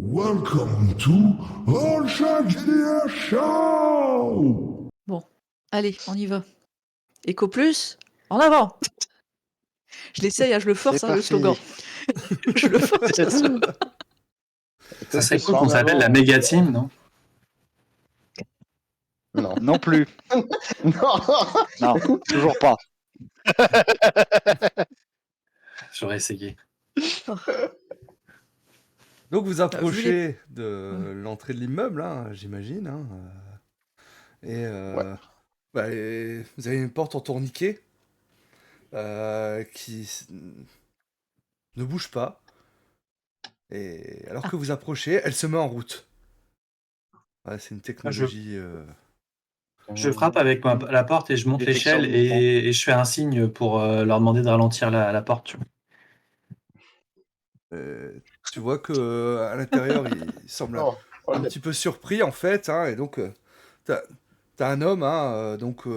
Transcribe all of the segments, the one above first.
Welcome to All Shark GDR Show! Bon, allez, on y va. Éco plus, en avant! Je l'essaye, je le force, C'est le parti. slogan. Je le force. Ça serait cool qu'on s'appelle la méga team, non? Non. Non plus. Non. Non, toujours pas. J'aurais essayé. Donc vous vu approchez de l'entrée de l'immeuble, hein, j'imagine. Hein, et, et vous avez une porte en tourniquet qui ne bouge pas. Et alors que vous approchez, elle se met en route. Ouais, c'est une technologie... Je frappe avec la porte et je monte Détection l'échelle de mouvement. et je fais un signe pour leur demander de ralentir la porte. Tu vois. tu vois que à l'intérieur, il semble Non. un petit peu surpris en fait, hein, et donc t'as un homme, hein, donc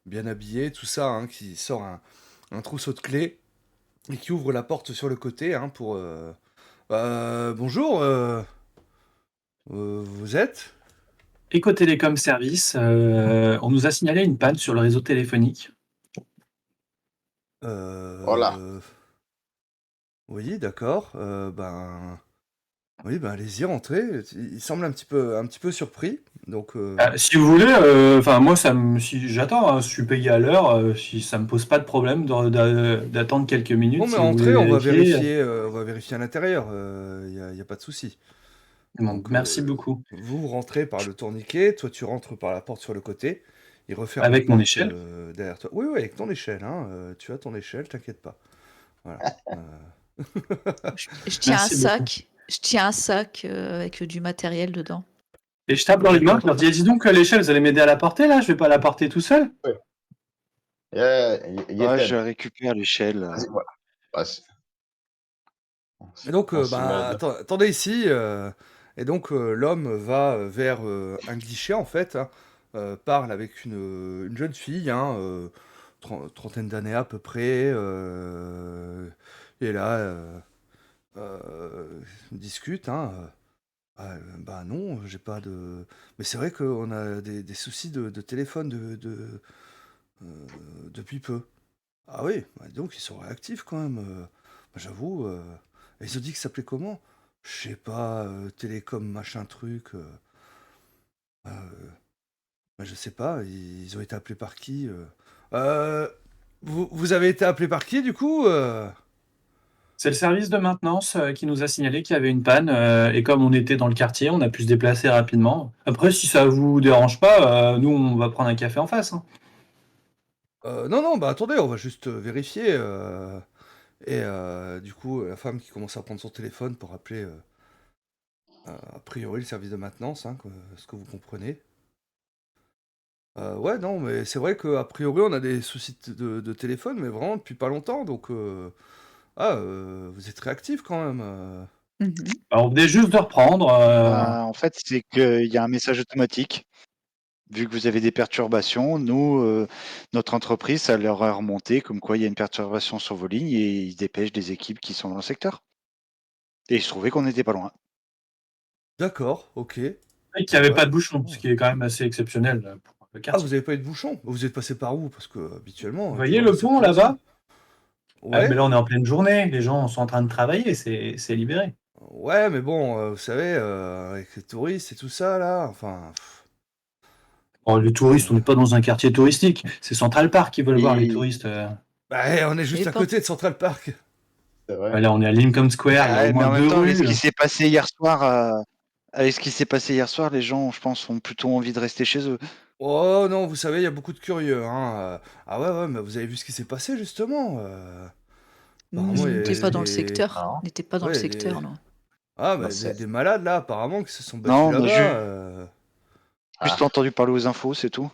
bien habillé, tout ça, hein, qui sort un trousseau de clés et qui ouvre la porte sur le côté, hein, pour bonjour, vous êtes Eco Télécom Service, on nous a signalé une panne sur le réseau téléphonique. Voilà. Oui, d'accord. Oui, allez-y, rentrez. Il semble un petit peu surpris. Donc, Si vous voulez, moi, si j'attends, hein, je suis payé à l'heure. Si ça me pose pas de problème d'attendre quelques minutes. bon, mais si vous entrez, voulez on va vérifier. vérifier à l'intérieur. Il y a pas de souci. Bon, Donc, merci beaucoup. Vous rentrez par le tourniquet, toi tu rentres par la porte sur le côté. Il referme Avec la mon porte, échelle. derrière toi. Oui, avec ton échelle. Hein, tu as ton échelle, t'inquiète pas. Voilà. Je tiens Merci un sac. Je tiens un sac avec du matériel dedans. Et je tape dans les mains, je leur dis, dis donc, l'échelle, vous allez m'aider à la porter là? Je vais pas la porter tout seul. Ouais, je récupère l'échelle. Vas-y, voilà. Et donc, On s'y met. attendez ici. Et donc, l'homme va vers un guichet, en fait. Hein, parle avec une jeune fille, hein, trentaine d'années à peu près. Et là, discute. Hein, bah non, j'ai pas de... Mais c'est vrai qu'on a des soucis de téléphone depuis peu. Ah oui, donc ils sont réactifs quand même. J'avoue. Ils ont dit que ça s'appelait comment? Je sais pas, télécom machin truc. Je sais pas, ils ont été appelés par qui? Vous avez été appelé par qui du coup? C'est le service de maintenance qui nous a signalé qu'il y avait une panne. Et comme on était dans le quartier, on a pu se déplacer rapidement. Après, si ça vous dérange pas, nous, on va prendre un café en face. Hein. Non, attendez, on va juste vérifier. Et du coup, la femme qui commence à prendre son téléphone pour appeler a priori le service de maintenance, hein, ce que vous comprenez. Ouais, non, mais c'est vrai qu'a priori on a des soucis de téléphone, mais vraiment depuis pas longtemps, donc vous êtes réactif quand même. Alors, on venait juste de reprendre. En fait, c'est qu'il y a un message automatique. Vu que vous avez des perturbations, nous, notre entreprise, ça leur a remonté comme quoi il y a une perturbation sur vos lignes et ils dépêchent des équipes qui sont dans le secteur. Et il se trouvait qu'on n'était pas loin. D'accord, ok. Et qu'il n'y avait pas de bouchon, ce qui est quand même assez exceptionnel pour le Ah, quartier. vous avez pas eu de bouchon? Vous êtes passé par où? Parce que habituellement. Vous voyez le pont là-bas? Ouais. Mais là, on est en pleine journée. Les gens sont en train de travailler, c'est libéré. Ouais, mais bon, vous savez, avec les touristes et tout ça, là, enfin... Oh, les touristes, on n'est pas dans un quartier touristique. C'est Central Park qui veulent voir les touristes. on est juste à côté de Central Park. C'est vrai. Là, on est à Lincoln Square, il y a au mais en moins même 2 temps, avec rues. ce qui s'est passé hier soir, les gens, je pense, ont plutôt envie de rester chez eux. Oh non, vous savez, il y a beaucoup de curieux. Hein. Ah ouais, mais vous avez vu ce qui s'est passé, justement On n'était pas dans le secteur. Non. On n'était pas dans le secteur, non. Ah, Non, des malades, là, apparemment, qui se sont Non, battus on a là-bas. juste entendu parler aux infos, c'est tout.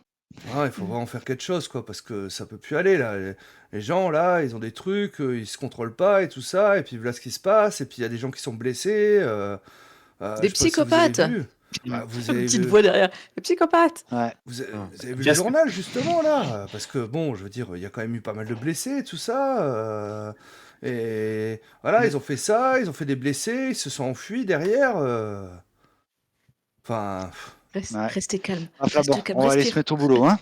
Ah, il faut vraiment faire quelque chose, quoi, parce que ça peut plus aller, là. Les gens, là, ils ont des trucs, ils se contrôlent pas et tout ça, et puis voilà ce qui se passe, et puis il y a des gens qui sont blessés. Des psychopathes. Vous avez Petite vu... voix derrière. Des psychopathes. Ouais. Vous avez vu le journal, justement, là? Parce que, bon, je veux dire, il y a quand même eu pas mal de blessés et tout ça. Et voilà, ils ont fait ça, ils ont fait des blessés, ils se sont enfuis derrière. Enfin, Ouais. Restez calme. Enfin Restez bon, calme. on va aller Restez. se mettre au boulot, hein.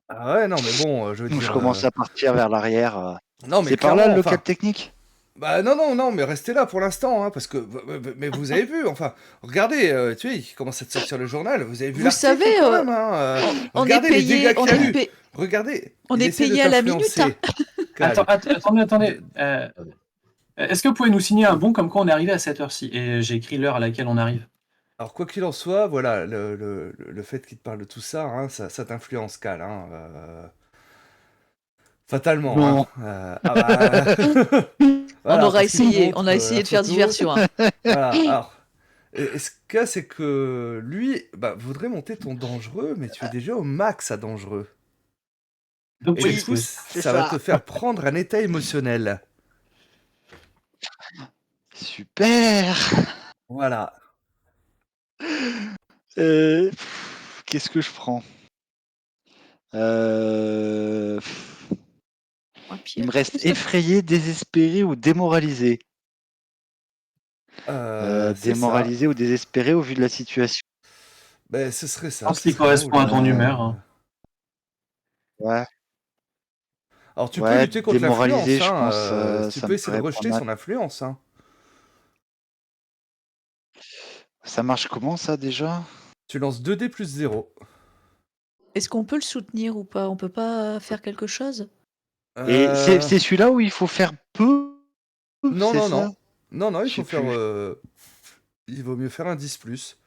ah ouais, non, mais bon, je veux Je dire. commence à partir vers l'arrière. Non, mais C'est par là clairement, le local enfin. technique? Bah non, mais restez là pour l'instant, hein, parce que. Mais vous avez vu, enfin, regardez, tu vois, il commence à te sortir le journal, vous avez vu Vous l'article savez, quand même, hein, On est regardez les payé. dégâts On qu'il y a est eu. payé. Regardez, On il est essaie de payé à la minute, t'influencer. Calme. Attendez. Est-ce que vous pouvez nous signer un bon comme quoi on est arrivé à cette heure-ci? Et j'ai écrit l'heure à laquelle on arrive. Alors, quoi qu'il en soit, voilà, le fait qu'il te parle de tout ça, hein, ça t'influence, Cal, hein, fatalement, Non. hein. Ah bah. On Voilà, aura parce qu'il te essayé. montre, On a essayé la de faire photo. diversion. Hein. Voilà, alors. Et ce qu'il y a, c'est que lui, bah, voudrait monter ton dangereux, mais tu es déjà au max à dangereux. Donc, Et Oui, du coup, c'est ça va ça. te faire prendre un état émotionnel. Super. Voilà. Qu'est-ce que je prends? Il Oh, me Pierre. reste effrayé, désespéré ou démoralisé. C'est ça. Démoralisé ou désespéré au vu de la situation. Ben, ce serait ça. pense ce qu'il serait correspond bon, à ton aujourd'hui. humeur, hein. Ouais, Alors, tu peux ouais, lutter contre l'influence, démoralisé, je hein, pense, tu ça peux me essayer de ferait rejeter prendre son influence, hein. Ça marche comment ça déjà? Tu lances 2 dés plus 0. Est-ce qu'on peut le soutenir ou pas? On peut pas faire quelque chose? Et c'est celui-là où il faut faire peu? Non, C'est non, ça? non. Non, non, il Je faut sais faire. plus. Il vaut mieux faire un 10 plus.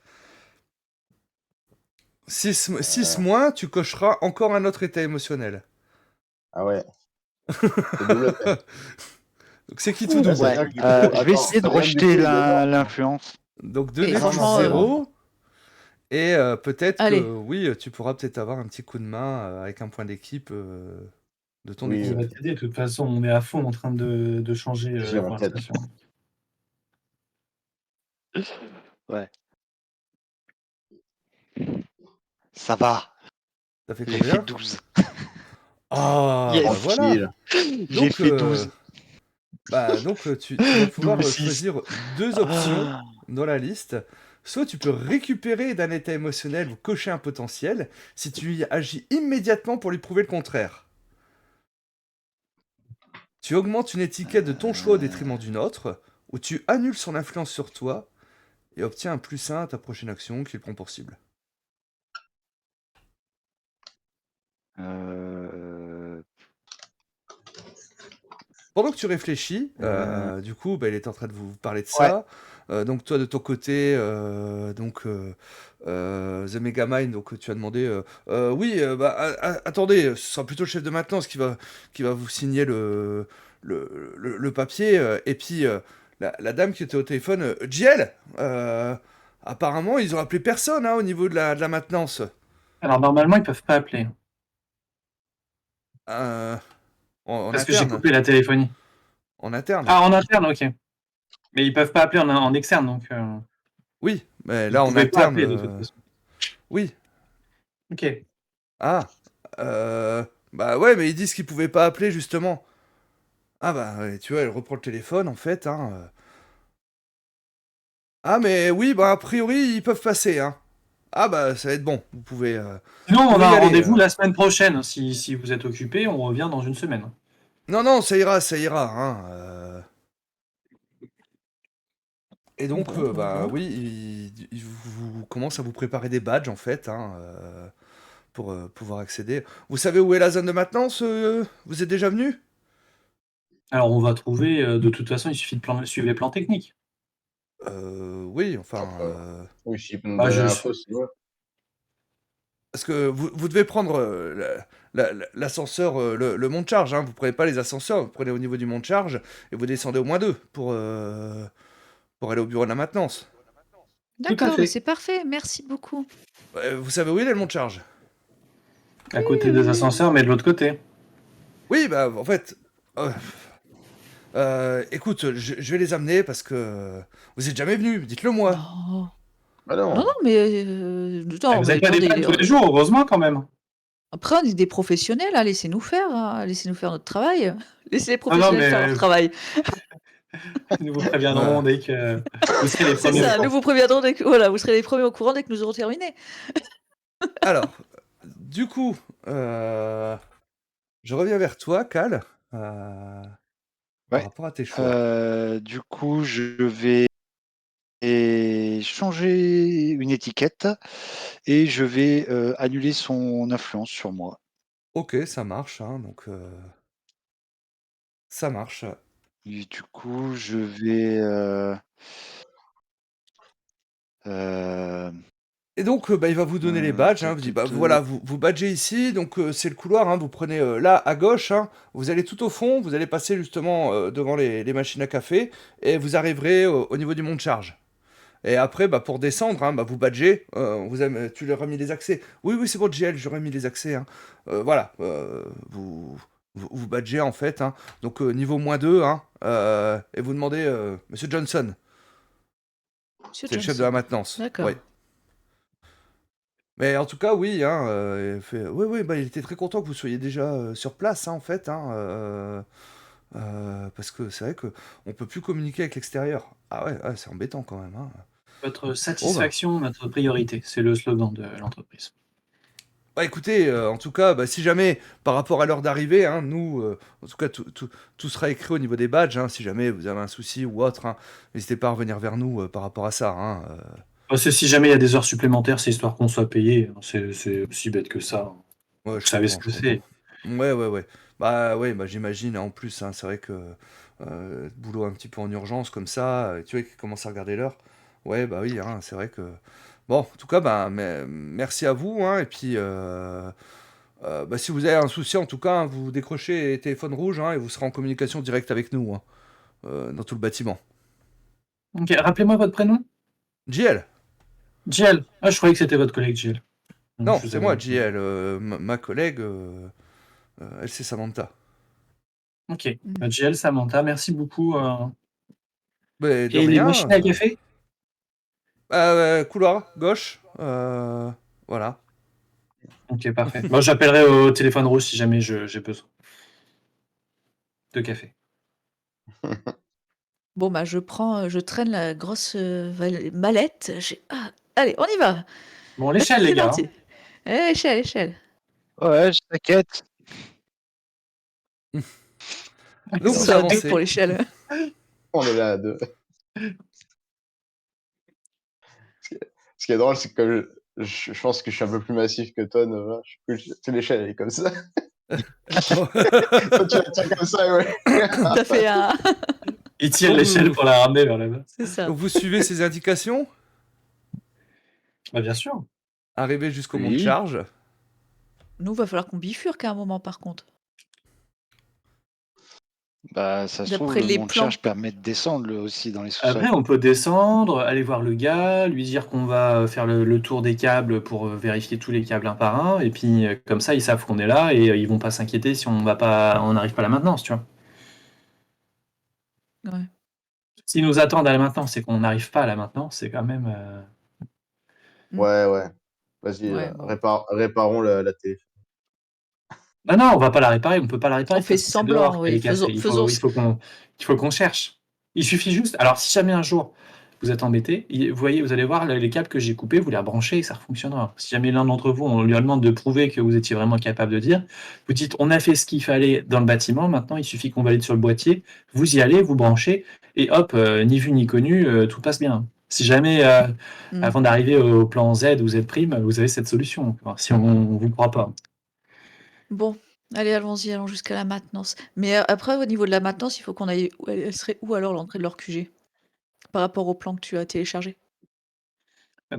6 moins, tu cocheras encore un autre état émotionnel. Ah ouais. C'est double peine. Donc c'est qui tout Ouais, double. c'est Ouais, bien que du coup, je vais attends, essayer de ça vient du rejeter coup, il est mort. l'influence. Donc 2 Et dés plus franchement, 0. Et peut-être Allez. que oui, tu pourras peut-être avoir un petit coup de main avec un point d'équipe de ton Oui. Ça équipe. va t'aider. De toute façon, on est à fond en train de changer J'ai la en tête. conversation. Ouais. Ça va, Ça fait j'ai fait combien 12. Ah, Yes. bah voilà. Tranquille. J'ai Donc, fait 12. tu vas pouvoir Double six. choisir 2 options dans la liste. Soit tu peux récupérer d'un état émotionnel ou cocher un potentiel si tu y agis immédiatement pour lui prouver le contraire. Tu augmentes une étiquette de ton choix au détriment d'une autre, ou tu annules son influence sur toi et obtiens un +1 à ta prochaine action qu'il prend pour cible. Pendant que tu réfléchis, du coup, il est en train de vous parler de ça. Donc toi, de ton côté, The Megamind, donc tu as demandé, oui, attendez, ce sera plutôt le chef de maintenance qui va vous signer le papier. Et puis, la dame qui était au téléphone, JL, apparemment, ils ont appelé personne au niveau de la maintenance. Alors, normalement, ils peuvent pas appeler. En Parce que j'ai interne. coupé la téléphonie. En interne. Ah, en interne, ok. Mais ils peuvent pas appeler en externe, donc. Oui, mais Ils là, en pouvaient pas interne. appeler, de toute façon. Oui. Ok. Ah, bah ouais, mais ils disent qu'ils pouvaient pas appeler justement. Ah bah, ouais, tu vois, elle reprend le téléphone en fait. Ah mais oui, bah a priori ils peuvent passer. Ah bah ça va être bon, vous pouvez. Sinon, on pouvez a y un aller, rendez-vous la semaine prochaine. Si vous êtes occupé, on revient dans une semaine. Non, ça ira, ça ira. Et donc, Bon, bah voilà. oui, il vous commence à vous préparer des badges en fait, pour pouvoir accéder. Vous savez où est la zone de maintenance vous êtes déjà venu Alors, on va trouver. De toute façon, il suffit de suivre les plans techniques. Oui, enfin. Oui, si peut nous Bah, donner je- l'info, c'est ouais. Parce que vous devez prendre l'ascenseur, le mont de charge. Vous prenez pas les ascenseurs, vous prenez au niveau du mont de charge et vous descendez au moins 2 pour aller au bureau de la maintenance. D'accord, fait. mais c'est parfait. Merci beaucoup. Vous savez où il est le mont de charge? À côté des ascenseurs, mais de l'autre côté. Oui, bah en fait. Écoute, je vais les amener parce que vous êtes jamais venu, dites-le moi. Oh. Bah Non, non. non, mais. Ah, vous mais n'avez pas des attendez, pannes tous les jours, heureusement quand même. Après, on est des professionnels, hein, laissez-nous faire notre travail. Laissez les Ah non, professionnels faire leur mais travail. nous vous préviendrons Ouais. dès que vous serez les C'est premiers au ça, nous courant. vous préviendrons dès que voilà, vous serez les premiers au courant dès que nous aurons terminé. Alors, du coup, je reviens vers toi, Cal, par Ouais. rapport à tes choix. Du coup, je vais changer une étiquette et je vais annuler son influence sur moi. Ok, ça marche, hein, donc ça marche. Et du coup, je vais Et donc, il va vous donner les badges, hein, vous dit, bah voilà, vous badgez ici, donc c'est le couloir, hein, vous prenez là à gauche, hein, vous allez tout au fond, vous allez passer justement devant les machines à café, et vous arriverez au niveau du mont de charge. Et après, bah, pour descendre, hein, bah, vous badgez, tu leur as mis les accès. Oui, oui, c'est bon, JL, j'aurais mis les accès. Hein. Voilà, vous badgez en fait, hein. Donc niveau -2, hein, et vous demandez, Monsieur Johnson, Monsieur c'est le chef de la Johnson. maintenance. D'accord. Ouais. Mais en tout cas, oui, hein, oui, oui, bah, il était très content que vous soyez déjà sur place, hein, en fait, hein, parce que c'est vrai que on peut plus communiquer avec l'extérieur. Ah ouais, ouais, c'est embêtant quand même. Hein. Votre Bon, bah. satisfaction, notre priorité, c'est le slogan de l'entreprise. Bah écoutez, en tout cas, bah, si jamais, par rapport à l'heure d'arrivée, hein, nous, en tout cas, tout sera écrit au niveau des badges, hein, si jamais vous avez un souci ou autre, hein, n'hésitez pas à revenir vers nous par rapport à ça. Hein, Parce que si jamais il y a des heures supplémentaires, c'est histoire qu'on soit payé. C'est aussi bête que ça. ouais, Vous je savez ce comprends, que je comprends. c'est. Ouais, ouais, ouais. Bah ouais, bah j'imagine, en plus, hein, c'est vrai que boulot un petit peu en urgence comme ça, tu vois, qui commence à regarder l'heure. Ouais, bah oui, hein, c'est vrai que... Bon, en tout cas, bah, merci à vous, hein, et puis... bah, si vous avez un souci, en tout cas, hein, vous décrochez téléphone rouge, hein, et vous serez en communication directe avec nous, hein, dans tout le bâtiment. Ok, rappelez-moi votre prénom. JL. JL. Ah, je croyais que c'était votre collègue JL. Non, Je vous c'est avais moi, entendu. JL. Ma collègue, elle, c'est Samantha. Ok. JL, Samantha, merci beaucoup. Mais de Et les rien. machines à café? Couloir, gauche. Voilà. Ok, parfait. Moi, j'appellerai au téléphone rouge si jamais j'ai besoin de café. Bon, bah, je traîne la grosse mallette. Ah, allez, on y va. Bon, l'échelle, les C'est gars. parti. Échelle, échelle. Ouais, je t'inquiète. Donc Ce vous sera à deux avancez. pour l'échelle. On est là à deux. Ce qui est drôle, c'est que comme je pense que je suis un peu plus massif que toi, Nova. C'est l'échelle, elle est comme ça. Toi, tu la tiens comme ça, ouais. T'as fait un. Il tire l'échelle pour la ramener vers là-bas. C'est ça. Donc vous suivez ces indications, Bah, bien sûr. arrivez jusqu'au mont de Oui. charge. Nous, va falloir qu'on bifurque à un moment, par contre. Bah, ça se trouve, D'après le les mont de plans. charge permet de descendre aussi dans les sous-sols. Après, on peut descendre, aller voir le gars, lui dire qu'on va faire le tour des câbles pour vérifier tous les câbles un par un, et puis comme ça, ils savent qu'on est là et ils vont pas s'inquiéter si on n'arrive pas à la maintenance, tu vois. Ouais. S'ils nous attendent à la maintenance et qu'on n'arrive pas à la maintenance, c'est quand même. Ouais, ouais. Vas-y, Ouais, bon. réparons la télé. Ah non, on va pas la réparer, on peut pas la réparer. On fait parce que c'est semblant, dehors qu'elle oui. est cassée. Faisons. Il faut qu'on cherche. Il suffit juste. Alors, si jamais un jour vous êtes embêté, vous voyez, vous allez voir les câbles que j'ai coupés, vous les rebranchez et ça fonctionnera. Si jamais l'un d'entre vous, on lui demande de prouver que vous étiez vraiment capable de dire, vous dites on a fait ce qu'il fallait dans le bâtiment, maintenant il suffit qu'on valide sur le boîtier, vous y allez, vous branchez, et hop, ni vu ni connu, tout passe bien. Si jamais, avant d'arriver au plan Z ou Z', vous avez cette solution. Si on vous croit pas. Bon, allez, allons-y, allons jusqu'à la maintenance. Mais après, au niveau de la maintenance, il faut qu'on aille. Elle serait où alors l'entrée de leur QG par rapport au plan que tu as téléchargé?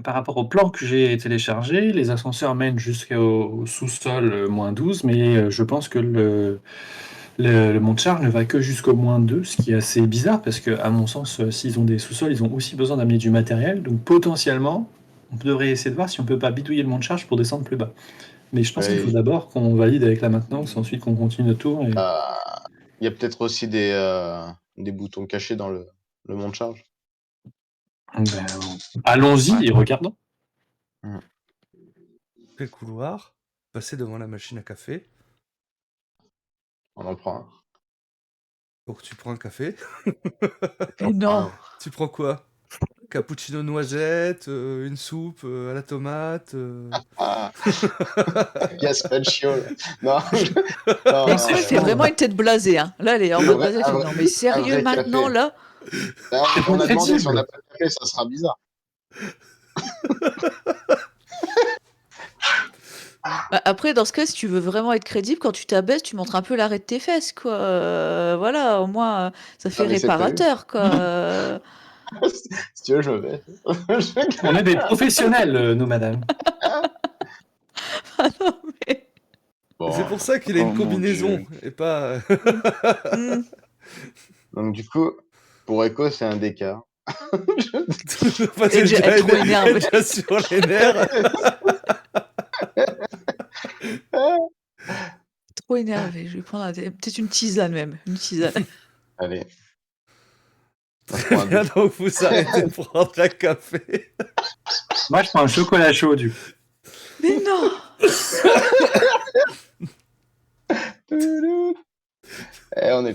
Par rapport au plan que j'ai téléchargé, les ascenseurs mènent jusqu'au sous-sol -12, mais je pense que le mont de charge ne va que jusqu'au -2, ce qui est assez bizarre parce que, à mon sens, s'ils ont des sous-sols, ils ont aussi besoin d'amener du matériel. Donc potentiellement, on devrait essayer de voir si on peut pas bidouiller le mont de charge pour descendre plus bas. Mais je pense qu'il faut Ouais. d'abord qu'on valide avec la maintenance, ensuite qu'on continue notre tour. Il y a peut-être aussi des boutons cachés dans le mont de charge. Allons-y et regardons. Quel couloir? passer devant la machine à café. On en prend un. Donc tu prends un café. Mais non! Tu prends quoi? Cappuccino noisette, une soupe à la tomate. Ah, Gaspaccio, là. Non, non, Mais non, Paul fait vraiment une tête blasée, hein. Là, elle est en un mode vrai, blasée, elle un fait: vrai, «Non mais un sérieux vrai maintenant café. là?» Là, C'est on pas a demandé si on crédible. n'a pas de café, ça sera bizarre. Bah, après dans ce cas, si tu veux vraiment être crédible, quand tu t'abaisses, tu montres un peu l'arrêt de tes fesses quoi, voilà, au moins, ça fait Ah, mais c'est prévu. réparateur quoi, Si tu veux, je me mets. On est des professionnels, nous, madame. Ah non mais Et c'est Bon, pour ça qu'il a Oh une mon combinaison Dieu. et pas. mmh. donc du coup, pour Echo, c'est un DK. Enfin, Elle est déjà elle est trop elle est énervée. déjà sur les nerfs. Trop énervée, je vais prendre peut-être une tisane même, une tisane. Allez, on se Très prend un bien, double. donc vous arrêtez de prendre un café. Moi, je prends un chocolat chaud, du coup. Mais non! Eh, on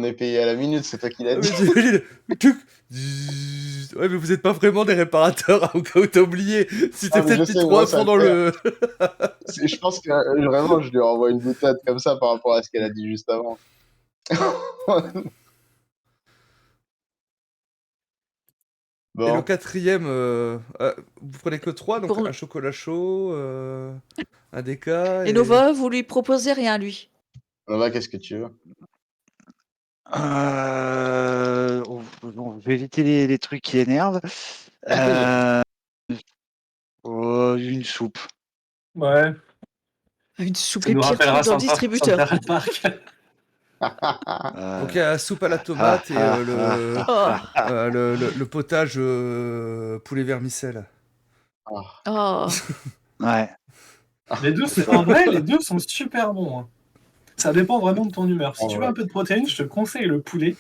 est payé à la minute, c'est toi qui l'as Ah, dit. mais t'imagines, tuc, zzz. Ouais, mais vous êtes pas vraiment des réparateurs, au cas où t'as oublié. Si t'es Ah, mais je peut-être mis sais, trop moi, à ça fond le dans fait. le. Je pense que vraiment, je lui renvoie une boutade comme ça par rapport à ce qu'elle a dit juste avant. Et le Bon, quatrième, vous prenez que 3, donc Pour un chocolat chaud, un DK et et. Nova, vous lui proposez rien lui? Nova, qu'est-ce que tu veux? On va éviter les trucs qui énervent. Une soupe. Ouais, Une soupe, ça les nous pires rappellera trucs dans le distributeur. Central Park. Donc il y a la soupe à la tomate et Oh, le potage poulet vermicelle. Ah, oh. Ouais. Les deux, en vrai, les deux sont super bons, hein. Ça dépend vraiment de ton humeur. Si en tu veux vrai. un peu de protéines, je te conseille le poulet.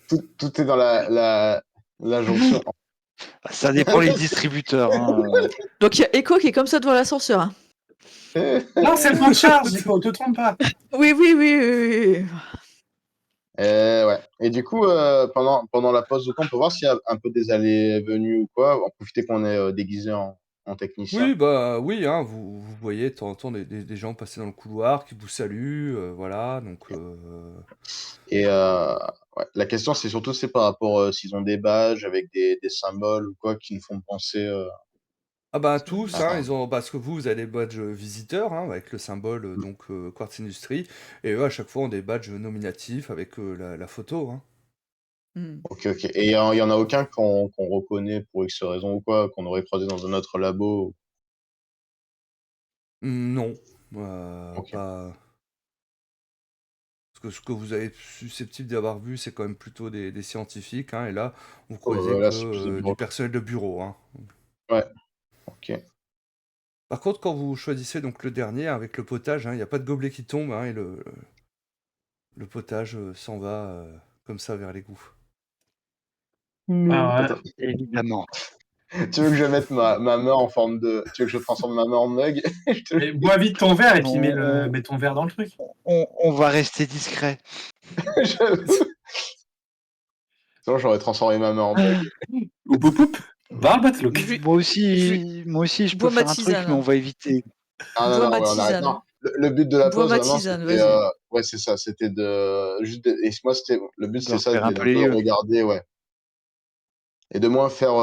Tout est dans la jonction. Ça dépend les distributeurs. Hein. Donc il y a Echo qui est comme ça devant l'ascenseur, hein. Non, c'est le point de charge, Nico, te trompe pas. Oui, oui, oui, oui, oui. Ouais. Et du coup, pendant la pause de temps, on peut voir s'il y a un peu des allées et venues ou quoi. En profiter qu'on est déguisé en technicien. Oui, bah oui, hein, vous voyez de temps en temps des gens passer dans le couloir qui vous saluent, voilà, donc. Et ouais, la question, c'est surtout c'est par rapport s'ils ont des badges avec des symboles ou quoi qui nous font penser. Ah bah tous, hein, À- ils ont parce que vous avez des badges visiteurs, hein, avec le symbole donc Quartz Industries, et eux à chaque fois ont des badges nominatifs avec la photo, hein. Hmm. Ok. Et il y en a aucun qu'on reconnaît pour X raison ou quoi, qu'on aurait croisé dans un autre labo. Non, Ok. pas. Parce que ce que vous avez susceptible d'avoir vu, c'est quand même plutôt des scientifiques, hein, et là, vous croisez Là, que c'est plus des du bureaux. personnel de bureau, hein. Ouais. Ok. Par contre, quand vous choisissez donc le dernier avec le potage, hein, il n'y a pas de gobelet qui tombe, hein, et le potage s'en va comme ça vers l'égout. Ah ouais. Attends, Évidemment. tu veux que je mette ma main en forme de. Tu veux que je transforme ma main en mug? Je te- Mais bois vite ton verre et puis On, mets ton verre dans le truc. on va rester discret. J'avoue. Sinon, j'aurais transformé ma main en mug. Ou poup poup. Va, Batlook. Je lui, Moi aussi, je peux bois ma faire un truc, tisane, mais on hein. va éviter. Ah non, Bois non, ma ouais, on arrête. Non, tisane. le but de la Bois pause, ma vraiment, tisane, c'était. vas-y. Ouais, c'est ça. C'était de. Et moi, c'était. Le but, De c'était ça, repérer un d'être peu un les peu lieux. regarder, ouais. Et de moins faire.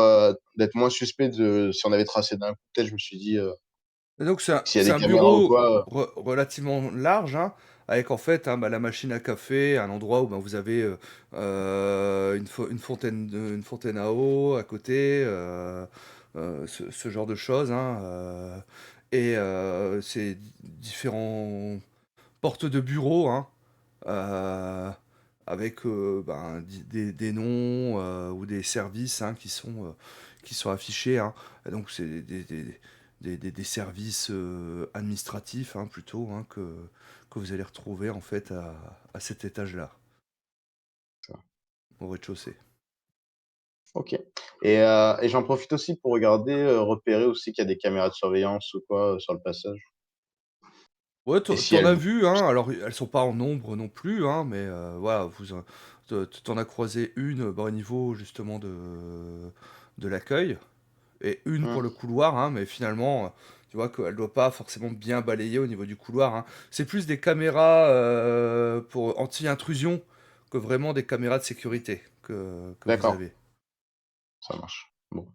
D'être moins suspect de. Si on avait tracé d'un coup, peut-être, je me suis dit, Et donc s'il y a c'est des un caméras ou bureau quoi. relativement large, hein, avec en fait hein, bah, la machine à café, un endroit où bah, vous avez une fontaine à eau à côté, ce genre de choses, hein, et ces différents portes de bureau, hein, euh, avec ben, des noms ou des services hein, qui sont affichés, hein. Et donc c'est des services administratifs hein, plutôt hein, que vous allez retrouver en fait à cet étage-là, au rez-de-chaussée. Ok. Et j'en profite aussi pour regarder, repérer aussi qu'il y a des caméras de surveillance ou quoi sur le passage. Ouais, Et si t'en as elle... vu, hein. Alors, elles sont pas en nombre non plus, hein, mais voilà, t'en as croisé une au niveau justement de l'accueil, et une Hmm, pour le couloir, hein, mais finalement, tu vois qu'elle doit pas forcément bien balayer au niveau du couloir, hein. C'est plus des caméras pour anti-intrusion que vraiment des caméras de sécurité que vous D'accord, avez. ça marche. Bon.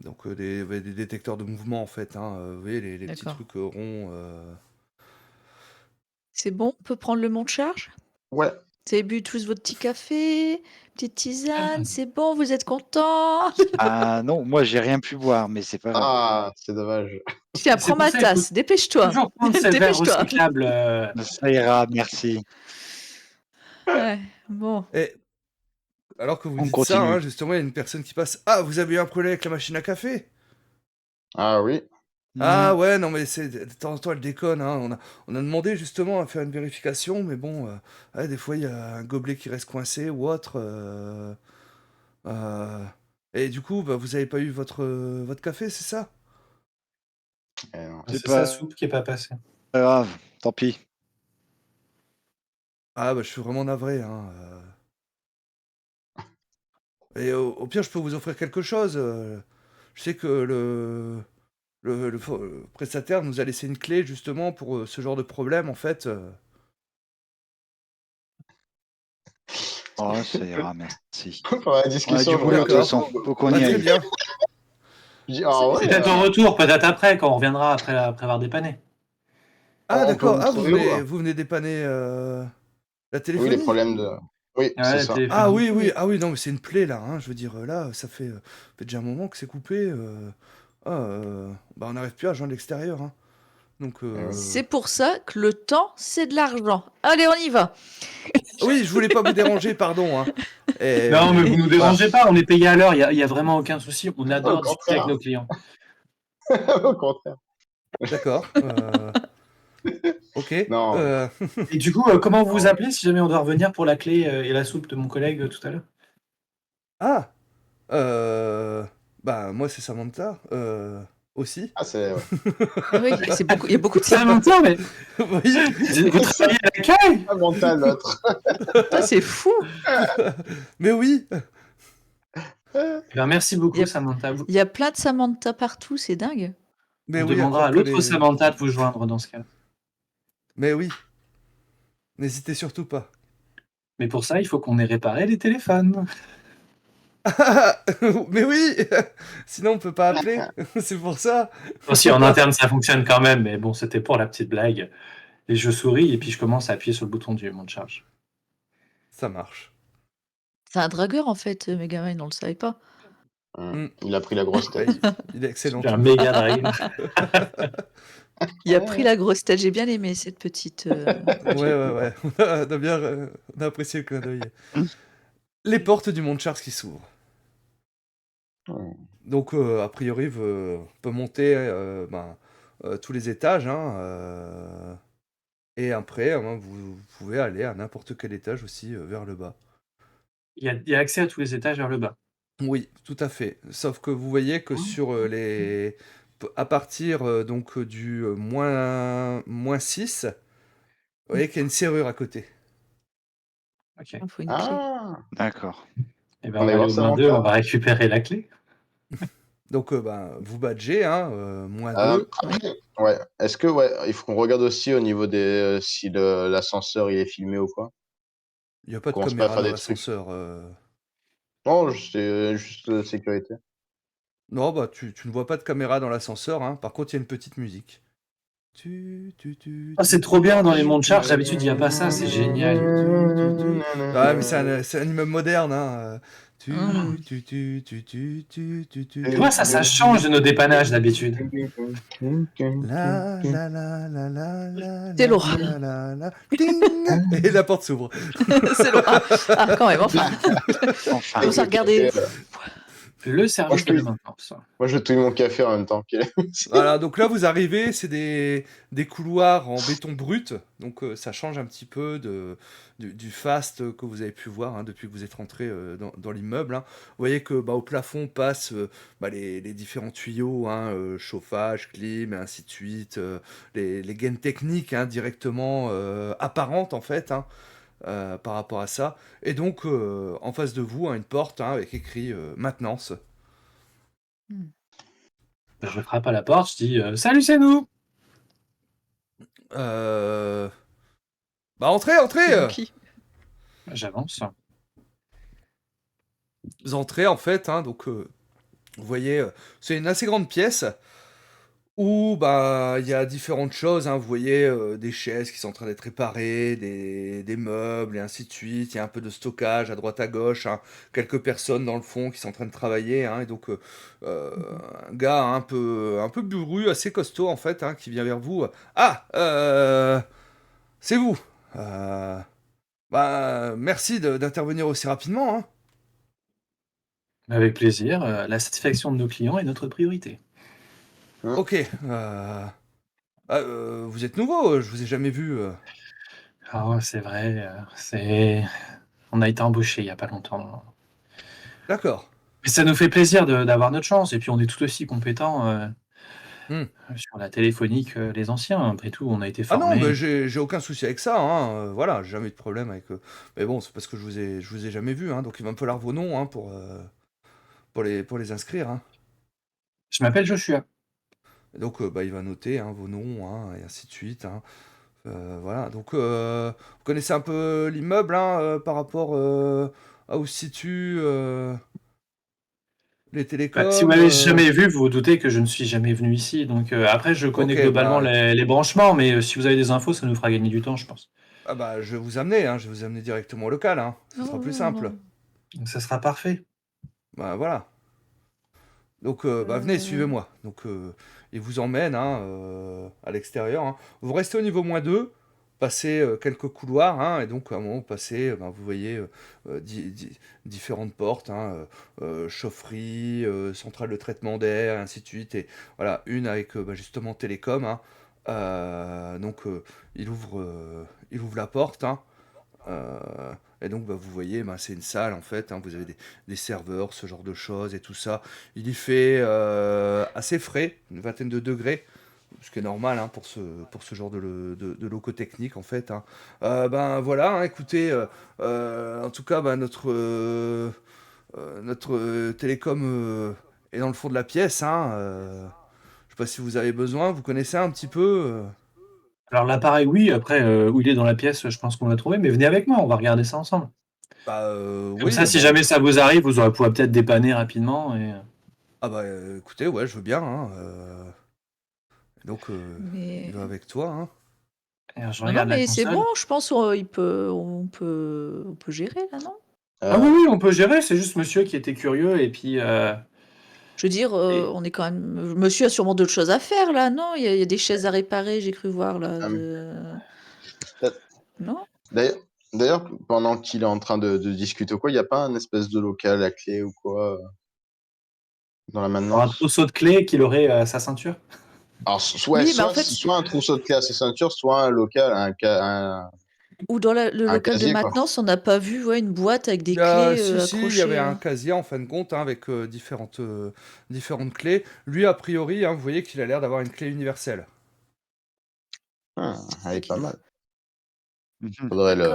Donc des détecteurs de mouvement en fait, hein, vous voyez les petits D'accord. trucs ronds. C'est bon? On peut prendre le monte charge? Ouais. Vous avez bu tous votre petit café, petite tisane, c'est bon, vous êtes contents? Ah non, moi j'ai rien pu boire, mais c'est pas grave. Ah, c'est dommage. Tiens, C'est prends pour ma ça, il faut tasse, dépêche-toi. toujours prendre ses verres Dépêche-toi. recyclables. Ça ira, merci. Ouais, bon. Et alors que vous On dites ça, continue. hein, justement, il y a une personne qui passe. Ah, vous avez eu un problème avec la machine à café? Ah oui. Ah Mhm. ouais, non mais de temps en temps elle déconne, hein. On a demandé justement à faire une vérification, mais bon, ouais, des fois il y a un gobelet qui reste coincé ou autre. Euh, Et du coup, bah, vous avez pas eu votre café, c'est ça? Eh non. C'est C'est sa pas soupe qui est pas passée. grave, tant pis. Ah bah je suis vraiment navré, hein. Et au pire, je peux vous offrir quelque chose. Je sais que le prestataire nous a laissé une clé justement pour ce genre de problème en fait. Oh, ça ira, merci. Pendant la On a discussion, du je boulot de regarde toute le D'accord. façon, fond. faut qu'on Bah y très aille. bien. Je dis, ah ouais, Peut-être au retour, peut-être après, quand on reviendra après avoir dépanné. Ah on peut d'accord. vous Ah trouver où? vous venez dépanner la Oui, les téléphonie? problèmes de... Oui, Ouais, c'est la ça. Ah téléphonie. oui, oui, Oui. ah oui, non, mais c'est une plaie là, hein. Je veux dire, là, ça fait déjà un moment que c'est coupé. Bah on n'arrive plus à joindre l'extérieur, hein. Donc oui. C'est pour ça que le temps, c'est de l'argent. Allez, on y va. oui, je voulais pas vous déranger, pardon, hein. Non, mais vous nous Voilà. dérangez pas, on est payé à l'heure, il y a vraiment aucun souci. On Au adore discuter avec contraire. nos clients. Au contraire. D'accord. Ok. Non. Et du coup, comment vous vous appelez si jamais on doit revenir pour la clé et la soupe de mon collègue tout à l'heure? Ah. Bah moi c'est Samantha. Aussi. Ah, c'est... ouais. Ah oui, c'est beaucoup, il y a beaucoup de ça. Samantha, mais Oui. vous travaillez à l'accueil? Ah, mental, l'autre. Putain, c'est fou. Mais oui. Eh ben, merci beaucoup, Il y a- Samantha. Il y a plein de Samantha partout, c'est dingue. Mais On oui, à demandera à croire que l'autre Samantha de vous joindre dans ce cas. Mais oui. N'hésitez surtout pas. Mais pour ça, il faut qu'on ait réparé les téléphones. Mais oui. Sinon on peut pas appeler. C'est pour ça. Aussi, en interne, ça fonctionne quand même, mais bon, c'était pour la petite blague. Et je souris, et puis je commence à appuyer sur le bouton du monte charge. Ça marche. C'est un dragueur en fait, Megaman, on le savait pas. Il a pris la grosse Ouais, tête. il est excellent. J'ai un méga drague. Il a pris la grosse tête, j'ai bien aimé cette petite. Ouais. On a bien on a apprécié le clin d'œil. Les portes du Mont Charles qui s'ouvrent. Donc, a priori, on peut monter tous les étages, hein, et après, vous pouvez aller à n'importe quel étage aussi vers le bas. Il y a accès à tous les étages vers le bas. Oui, tout à fait. Sauf que vous voyez que sur à partir donc du moins 6, vous voyez qu'il y a une serrure à côté. Ok. Il faut une clé. Ah. D'accord. Et ben, On on va va voir aller au moins 2, Samantha. on va récupérer la clé. Donc, vous badgez, hein, -2. Après, ouais. Est-ce que, ouais, il faut qu'on regarde aussi au niveau des... si l'ascenseur, il est filmé ou quoi. Il n'y a pas de Commence pas à caméra faire dans des trucs. l'ascenseur. Non, c'est juste sécurité. Non, bah tu ne vois pas de caméra dans l'ascenseur, hein. Par contre, il y a une petite musique. Ah, c'est trop bien dans les montes charge, d'habitude, il n'y a pas ça, c'est génial. Ah, mais c'est un immeuble moderne, hein. Tu vois, ça change de nos dépannages d'habitude. La, la, la, la, la, la, C'est lourd. la, la, la, ding. Et la porte s'ouvre. C'est loin. Ah, quand même, enfin. Enfin. On s'est regardé. Le service je de la peux- maintenance. Moi, je vais touiller mon café en même temps. Voilà, donc là vous arrivez, c'est des couloirs en béton brut, donc ça change un petit peu du faste que vous avez pu voir hein, depuis que vous êtes rentré dans l'immeuble. Hein. Vous voyez que au plafond passent les différents tuyaux, hein, chauffage, clim, et ainsi de suite, les gaines techniques hein, directement apparentes en fait. Hein, par rapport à ça. Et donc, en face de vous, hein, une porte hein, avec écrit maintenance. Je frappe à la porte, je dis salut, c'est nous. Bah, entrez, C'est vous entrez qui? J'avance. Vous entrez, en fait, hein, donc, vous voyez, c'est une assez grande pièce où, bah, il y a différentes choses, hein. Vous voyez, des chaises qui sont en train d'être réparées, des meubles, et ainsi de suite. Il y a un peu de stockage à droite à gauche, hein. Quelques personnes dans le fond qui sont en train de travailler, hein. Et donc, un gars un peu bourru, assez costaud, en fait, hein, qui vient vers vous. Ah, c'est vous. Bah, merci d'intervenir aussi rapidement, hein. Avec plaisir. La satisfaction de nos clients est notre priorité. Ok. Vous êtes nouveau, je vous ai jamais vu. Ah, c'est vrai. On a été embauchés il y a pas longtemps. D'accord. Mais ça nous fait plaisir d'avoir notre chance. Et puis on est tout aussi compétents Hmm. sur la téléphonie que les anciens. Après tout, on a été Ah non, formés. bah, j'ai aucun souci avec ça, hein. Voilà, j'ai jamais eu de problème avec. Mais bon, c'est parce que je vous ai jamais vu, hein. Donc il va me falloir vos noms, hein, pour les inscrire, hein. Je m'appelle Joshua. Et donc bah, il va noter hein, vos noms, hein, et ainsi de suite, hein. Voilà. Donc vous connaissez un peu l'immeuble, hein, par rapport à où se situent les Bah, si vous télécoms. m'avez jamais vu, vous vous doutez que je ne suis jamais venu ici. Donc après, je connais Ok, globalement bah. les branchements, mais si vous avez des infos, ça nous fera gagner du temps, je pense. Ah bah, je vais vous amener, hein, je vais vous amener directement au local, hein. Ce sera plus simple. Donc ça sera parfait. Bah voilà. Donc bah, venez, suivez-moi. Donc il vous emmène hein, à l'extérieur. Hein. Vous restez au niveau -2, passez quelques couloirs, hein, et donc à un moment vous passez, ben, vous voyez différentes portes, hein, chaufferie, centrale de traitement d'air, et ainsi de suite. Et voilà, une avec bah, justement télécom. Hein. Donc il ouvre la porte. Hein. Et donc, bah, vous voyez, bah, c'est une salle en fait. Hein, vous avez des serveurs, ce genre de choses et tout ça. Il y fait assez frais, une vingtaine de degrés, ce qui est normal hein, pour ce genre de locaux techniques en fait. Hein. Ben voilà, hein, écoutez, en tout cas, bah, notre télécom est dans le fond de la pièce. Hein, je sais pas si vous avez besoin, vous connaissez un petit peu. Alors l'appareil, oui. Après, où il est dans la pièce, je pense qu'on l'a trouvé. Mais venez avec moi, on va regarder ça ensemble. Bah Comme oui, ça, si bon. jamais ça vous arrive, vous aurez pouvoir peut-être dépanner rapidement. Ah bah écoutez, ouais, je veux bien. Hein, donc, Mais... il va avec toi. Hein. Alors, je Non, non, regarde la mais c'est console. bon, je pense on peut gérer là, non? Ah oui, oui, on peut gérer. C'est juste monsieur qui était curieux et puis. Je veux dire, Et- on est quand même. Monsieur a sûrement d'autres choses à faire là, non? Il y a des chaises à réparer, j'ai cru voir là. Non? D'ailleurs, d'ailleurs, pendant qu'il est en train de discuter ou quoi, il n'y a pas un espèce de local à clé ou quoi dans la un maintenance? trousseau de clés qu'il aurait à sa ceinture. Alors, Oui, bah en fait, soit un trousseau de clés à sa ceinture, soit un local, ou dans le un local de casier, quoi. maintenance, on n'a pas vu ouais, une boîte avec des clés Si, il y avait accrochées. un casier en fin de compte hein, avec différentes clés. Lui, a priori, hein, vous voyez qu'il a l'air d'avoir une clé universelle. Ah, elle est pas mal. Mhm. Faudrait le.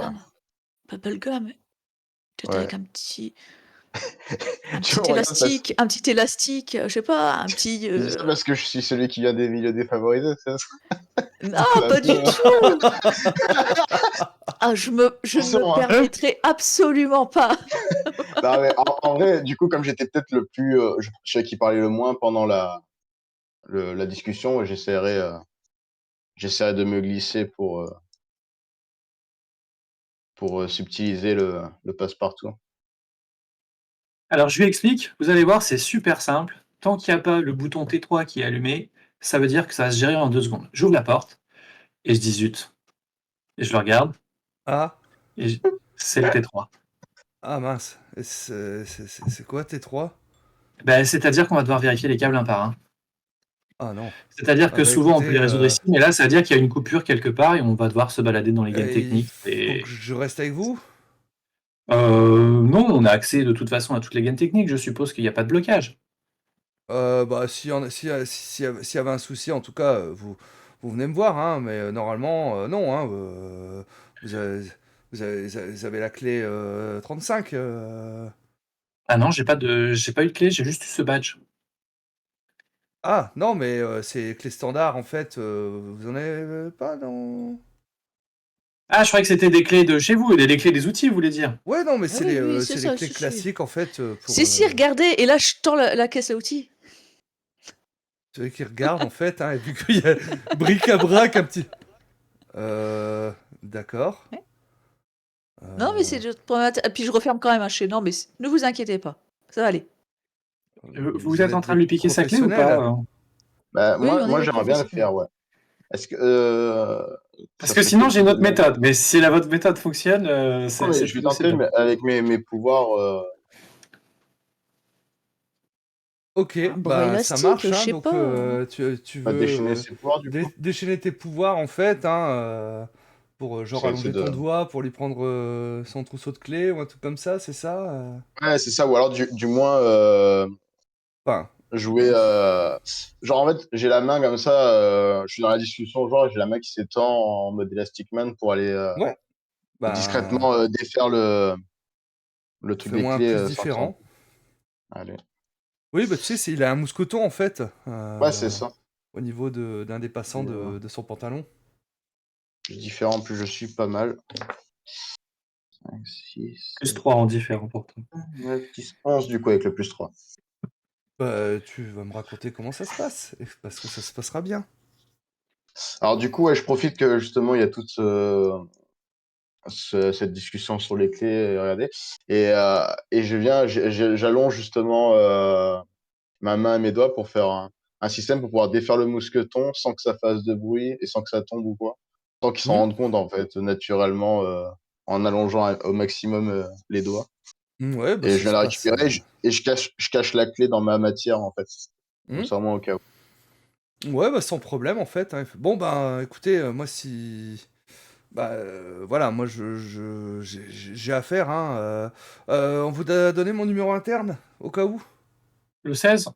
Bubblegum. Peut-être Ouais. avec un petit Tu me regardes un petit élastique, je sais pas, un petit. Je dis ça parce que je suis celui qui vient des milieux défavorisés, c'est ça? Non, Bah, pas du non. tout. Ah, je ne Attention, me hein. permettrai absolument pas. Non, mais en vrai, du coup, comme j'étais peut-être le plus, celui qui parlait le moins pendant la discussion, j'essaierai de me glisser pour subtiliser le passe-partout. Alors, je lui explique. Vous allez voir, c'est super simple. Tant qu'il n'y a pas le bouton T3 qui est allumé, ça veut dire que ça va se gérer en 2 secondes. J'ouvre la porte et je dis zut. Et je le regarde Ah, et c'est le T3. ah mince. Et c'est quoi T3? C'est-à-dire qu'on va devoir vérifier les câbles un par un. Ah non. C'est-à-dire Ah que bah souvent, on peut écoutez, les résoudre ici, mais là, ça veut dire qu'il y a une coupure quelque part et on va devoir se balader dans les gaines il techniques. faut Et... que je reste avec vous? Non, on a accès de toute façon à toutes les gaines techniques. Je suppose qu'il n'y a pas de blocage. Bah, s'il y avait un souci, en tout cas, vous venez me voir, hein, mais normalement, non, hein, vous avez, vous avez la clé 35. Ah non, j'ai pas eu de clé, j'ai juste eu ce badge. Ah, non, mais c'est clé standard, en fait, vous en avez pas dans... Ah, je croyais que c'était des clés de chez vous, des clés des outils, vous voulez dire. Ouais, non, mais Ah oui, oui, c'est c'est les ça, clés si, si. classiques, en fait, pour... Si, regardez, et là, je tends la caisse à outils. Celui qui regarde, en fait, hein, et vu qu'il y a bric-à-brac, un petit... D'accord. Ouais. Non, mais c'est juste pour et puis je referme quand même un chez. Non, mais ne vous inquiétez pas, ça va aller. Vous êtes en train de lui piquer sa clé ou professionnel. pas Bah, Oui, on est moi des j'aimerais bien le professionnels. faire, ouais. Est-ce que. Parce ça que serait sinon, quel j'ai une type autre de- méthode. Mais si votre méthode fonctionne, Non, c'est mais je vais c'est tenter bon. mais avec mes pouvoirs. Ok, Un bras bah ça élastique, marche, je hein, sais donc pas. tu Bah, veux déchaîner ses pouvoirs, du coup. déchaîner tes pouvoirs en fait, hein, pour genre C'est allonger de... ton doigt, pour lui prendre son trousseau de clés ou un truc comme ça, c'est ça Ouais, c'est ça, ou alors du moins Enfin, jouer. Genre, en fait, j'ai la main comme ça, je suis dans la discussion, genre, j'ai la main qui s'étend en mode Elastic Man pour aller ouais, bah discrètement défaire le truc des fais-moi un clés plus sans que ça en- différent. Allez. Oui, bah tu sais, il a un mousqueton en fait, Ouais, c'est ça. au niveau d'un des passants Et, de son pantalon. plus différent, plus je suis pas mal. 5, 6, Plus 3 en différent pour toi. 9, 10, 11 du coup avec le plus 3. Bah tu vas me raconter comment ça se passe, parce que ça se passera bien. Alors du coup, ouais, je profite que justement il y a toute cette discussion sur les clés, regardez, et j'allonge justement ma main et mes doigts pour faire un système pour pouvoir défaire le mousqueton sans que ça fasse de bruit et sans que ça tombe ou quoi, sans qu'ils s'en Hmm. rendent compte en fait naturellement en allongeant au maximum les doigts. Ouais, bah Et ça je viens se la passe. récupérer je cache la clé dans ma matière en fait. Hmm. Comme ça, au moins au cas où. Ouais, bah sans problème en fait, hein. Bon bah écoutez, moi bah voilà, moi j'ai affaire, hein. On vous a donné mon numéro interne, au cas où? Le 16?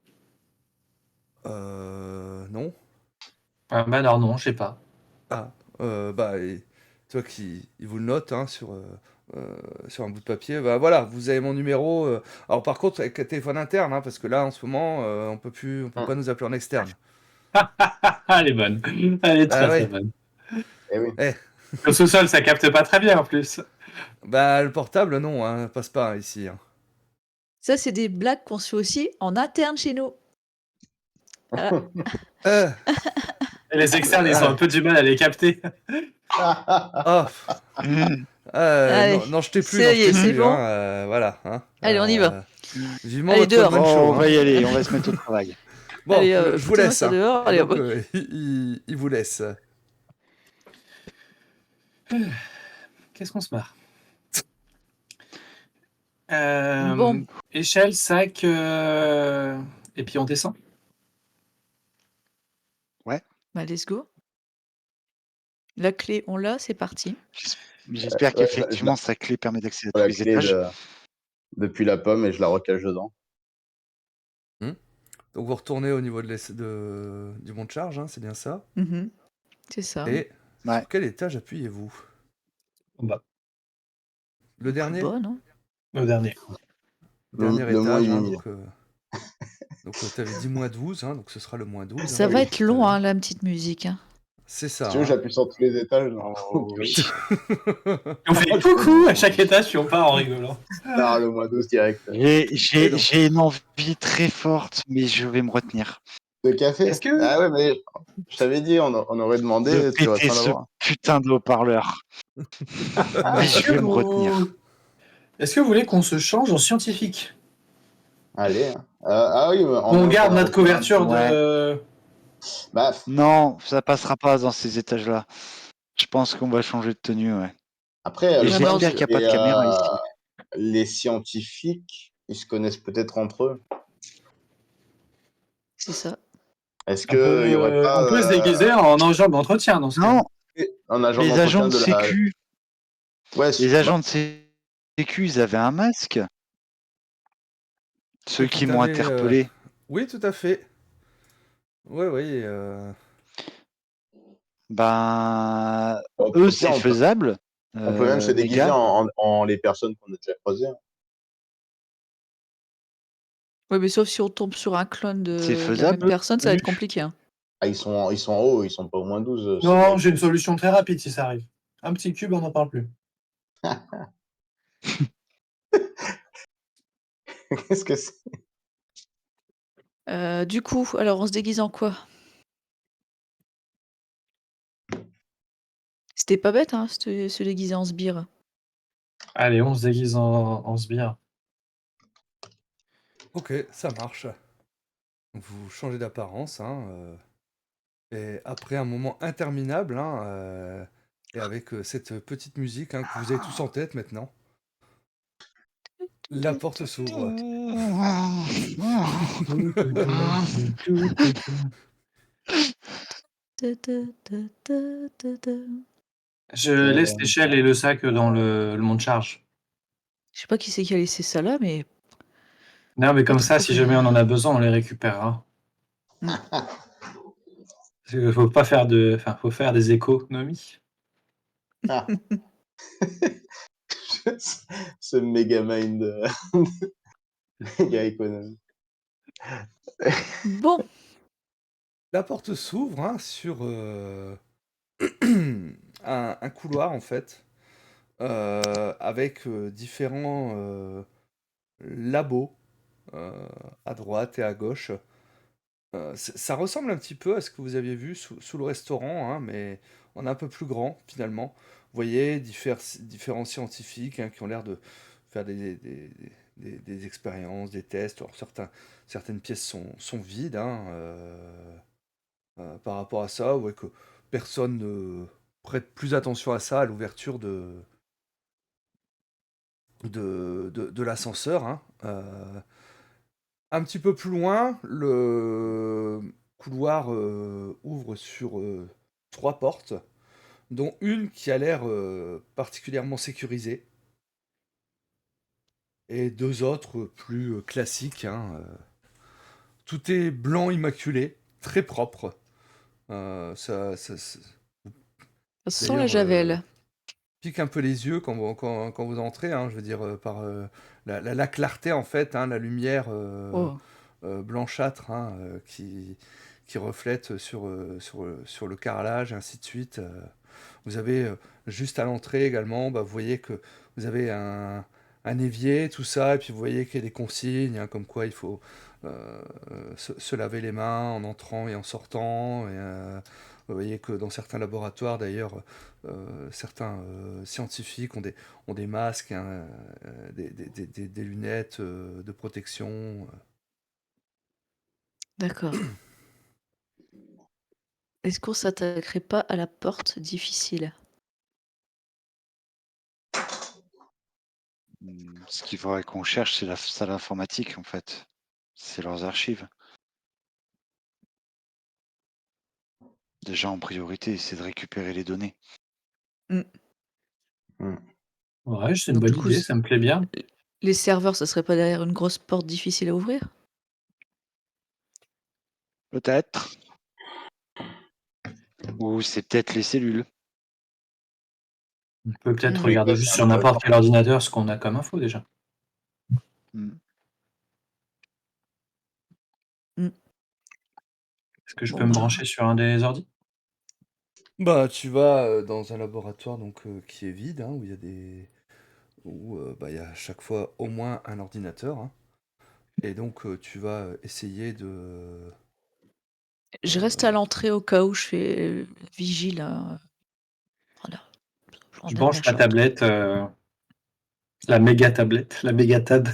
Non. Ah, bah alors non, je sais pas. Ah, bah tu vois il vous le note, hein, sur un bout de papier. Bah voilà, vous avez mon numéro. Alors par contre, avec le téléphone interne, hein, parce que là en ce moment, on peut pas nous appeler en externe. Elle est bonne. Elle est Bah très très ouais, bonne. Eh oui. eh, Le sous-sol, ça capte pas très bien en plus. bah le portable, non, hein, passe pas ici, hein. Ça, c'est des blagues qu'on se fait aussi en interne chez nous. Voilà. Euh, Et les externes, ils ont un peu du mal à les capter. ah, Allez, non, jetez plus, ça y est, c'est hein, bon. Voilà, hein. Allez, on y va. Vivement Allez, votre dehors. one-man Bon, show, on va hein. y aller, on va se mettre au travail. Bon, Allez, je vous foutez-moi laisse, ça hein. dehors. Et Allez, donc, hop. il vous laisse. Qu'est-ce qu'on se marre? Bon. Échelle, sac, et puis on descend. Bah, let's go. La clé, on l'a, c'est parti. J'espère Ouais, qu'effectivement sa clé permet d'accéder à tous la les clé étages. depuis la pomme et je la recache dedans. Donc vous retournez au niveau du mont de charge, hein, c'est bien ça. Mhm. C'est ça. Et Ouais. sur quel étage appuyez-vous? En bas. Le dernier? Bon, non Le dernier. Dernier Le moins étage, hein, 8000. donc t'avais dit moins 12, hein, donc ce sera le moins 12. Ça hein, va oui. être long, hein, la petite musique. Hein. C'est Si ça. tu veux, Hein. j'appuie sur tous les étages. Non. Oh, oui. On fait coucou à chaque étage, puis on part en rigolant. Non, le moins 12 direct. J'ai une envie très forte, mais je vais me retenir. De café? Est-ce que- Ah ouais, mais je t'avais dit, on aurait demandé, De tu aurais péter pas en ce avoir. putain de haut-parleur. Mais je vais me retenir. Est-ce que vous voulez qu'on se change en scientifique? Allez. Hein. Ah oui, mais en On moins, garde faudra notre couverture Ouais. de... Bah, Non, ça passera pas dans ces étages-là. Je pense qu'on va changer de tenue, ouais. après, Et le Ouais, bah, j'espère qu'il n'y a pas de caméra ici. les scientifiques, ils se connaissent peut-être entre eux. C'est ça. Est-ce On peut, qu'il y aurait on peut se déguiser pas en agent d'entretien dans ce cas. Non, un agent les agents d'entretien de de la... sécu, Ouais, les agents de sécu, ils avaient un masque. Ceux Et qui m'ont interpellé. Oui, tout à fait. Oui, oui. Ben, au eux, pire, c'est faisable. on peut même se les déguiser gars. en les personnes qu'on a déjà croisées. Hein. Ouais, mais sauf si on tombe sur un clone C'est de la même faisable. personne, ça va être Nu. compliqué. Hein. Ah, ils sont en haut, ils sont pas au moins 12. Non, j'ai une solution très rapide si ça arrive. Un petit cube, on n'en parle plus. Qu'est-ce que c'est? Du coup, alors on se déguise en quoi? C'était pas bête, hein, se déguiser en sbire. Allez, on se déguise en sbire. Ok, ça marche. Vous changez d'apparence, hein, et après un moment interminable, hein, et avec cette petite musique hein, que vous avez tous en tête maintenant, la porte s'ouvre. Je laisse l'échelle et le sac dans le monte-charge. Je sais pas qui c'est qui a laissé ça là, mais Non, mais pas comme très ça, si jamais on en a besoin, on les récupérera. Parce qu'il faut pas faire faut faire des économies. Ah. Ce méga mind méga économie. bon. La porte s'ouvre hein, sur un couloir en fait, avec différents labos à droite et à gauche. Ça ressemble un petit peu à ce que vous aviez vu sous le restaurant, hein, mais on est un peu plus grand finalement. Vous voyez différents scientifiques hein, qui ont l'air de faire des expériences, des tests. Alors, certaines pièces sont vides hein, par rapport à ça. Vous voyez que personne ne prête plus attention à ça à l'ouverture de l'ascenseur. Hein. Un petit peu plus loin, le couloir ouvre sur 3 portes, dont une qui a l'air particulièrement sécurisée, et 2 autres plus classiques. Hein, tout est blanc immaculé, très propre. Ça Ça sent la d'ailleurs javel. pique un peu les yeux quand vous entrez, hein, je veux dire, par la clarté en fait, hein, la lumière Oh. blanchâtre hein, qui reflète sur le carrelage, et ainsi de suite. Vous avez juste à l'entrée également, bah, vous voyez que vous avez un évier, tout ça, et puis vous voyez qu'il y a des consignes, hein, comme quoi il faut se laver les mains en entrant et en sortant. Et, vous voyez que dans certains laboratoires, d'ailleurs, certains scientifiques ont des masques, hein, des lunettes de protection. D'accord. Est-ce qu'on s'attaquerait pas à la porte difficile? Ce qu'il faudrait qu'on cherche, c'est la salle informatique, en fait. C'est leurs archives. Déjà, en priorité, c'est de récupérer les données. Mm. Ouais, c'est une Donc, bonne du coup, idée, ça me plaît bien. les serveurs, ça serait pas derrière une grosse porte difficile à ouvrir? Peut-être. Ou c'est peut-être les cellules. On peut peut-être Mhm. regarder Ça, juste c'est sur n'importe intéressant. quel ordinateur ce qu'on a comme info déjà. Mm. Est-ce que je Bon, peux me bah, brancher sur un des ordi? Bah, tu vas dans un laboratoire donc qui est vide, hein, où bah, il y a à chaque fois au moins un ordinateur, hein. Et donc tu vas essayer de. je reste à l'entrée au cas où je fais vigile. Voilà. Je On a branche la ma chance. tablette, la méga tablette, la méga tab.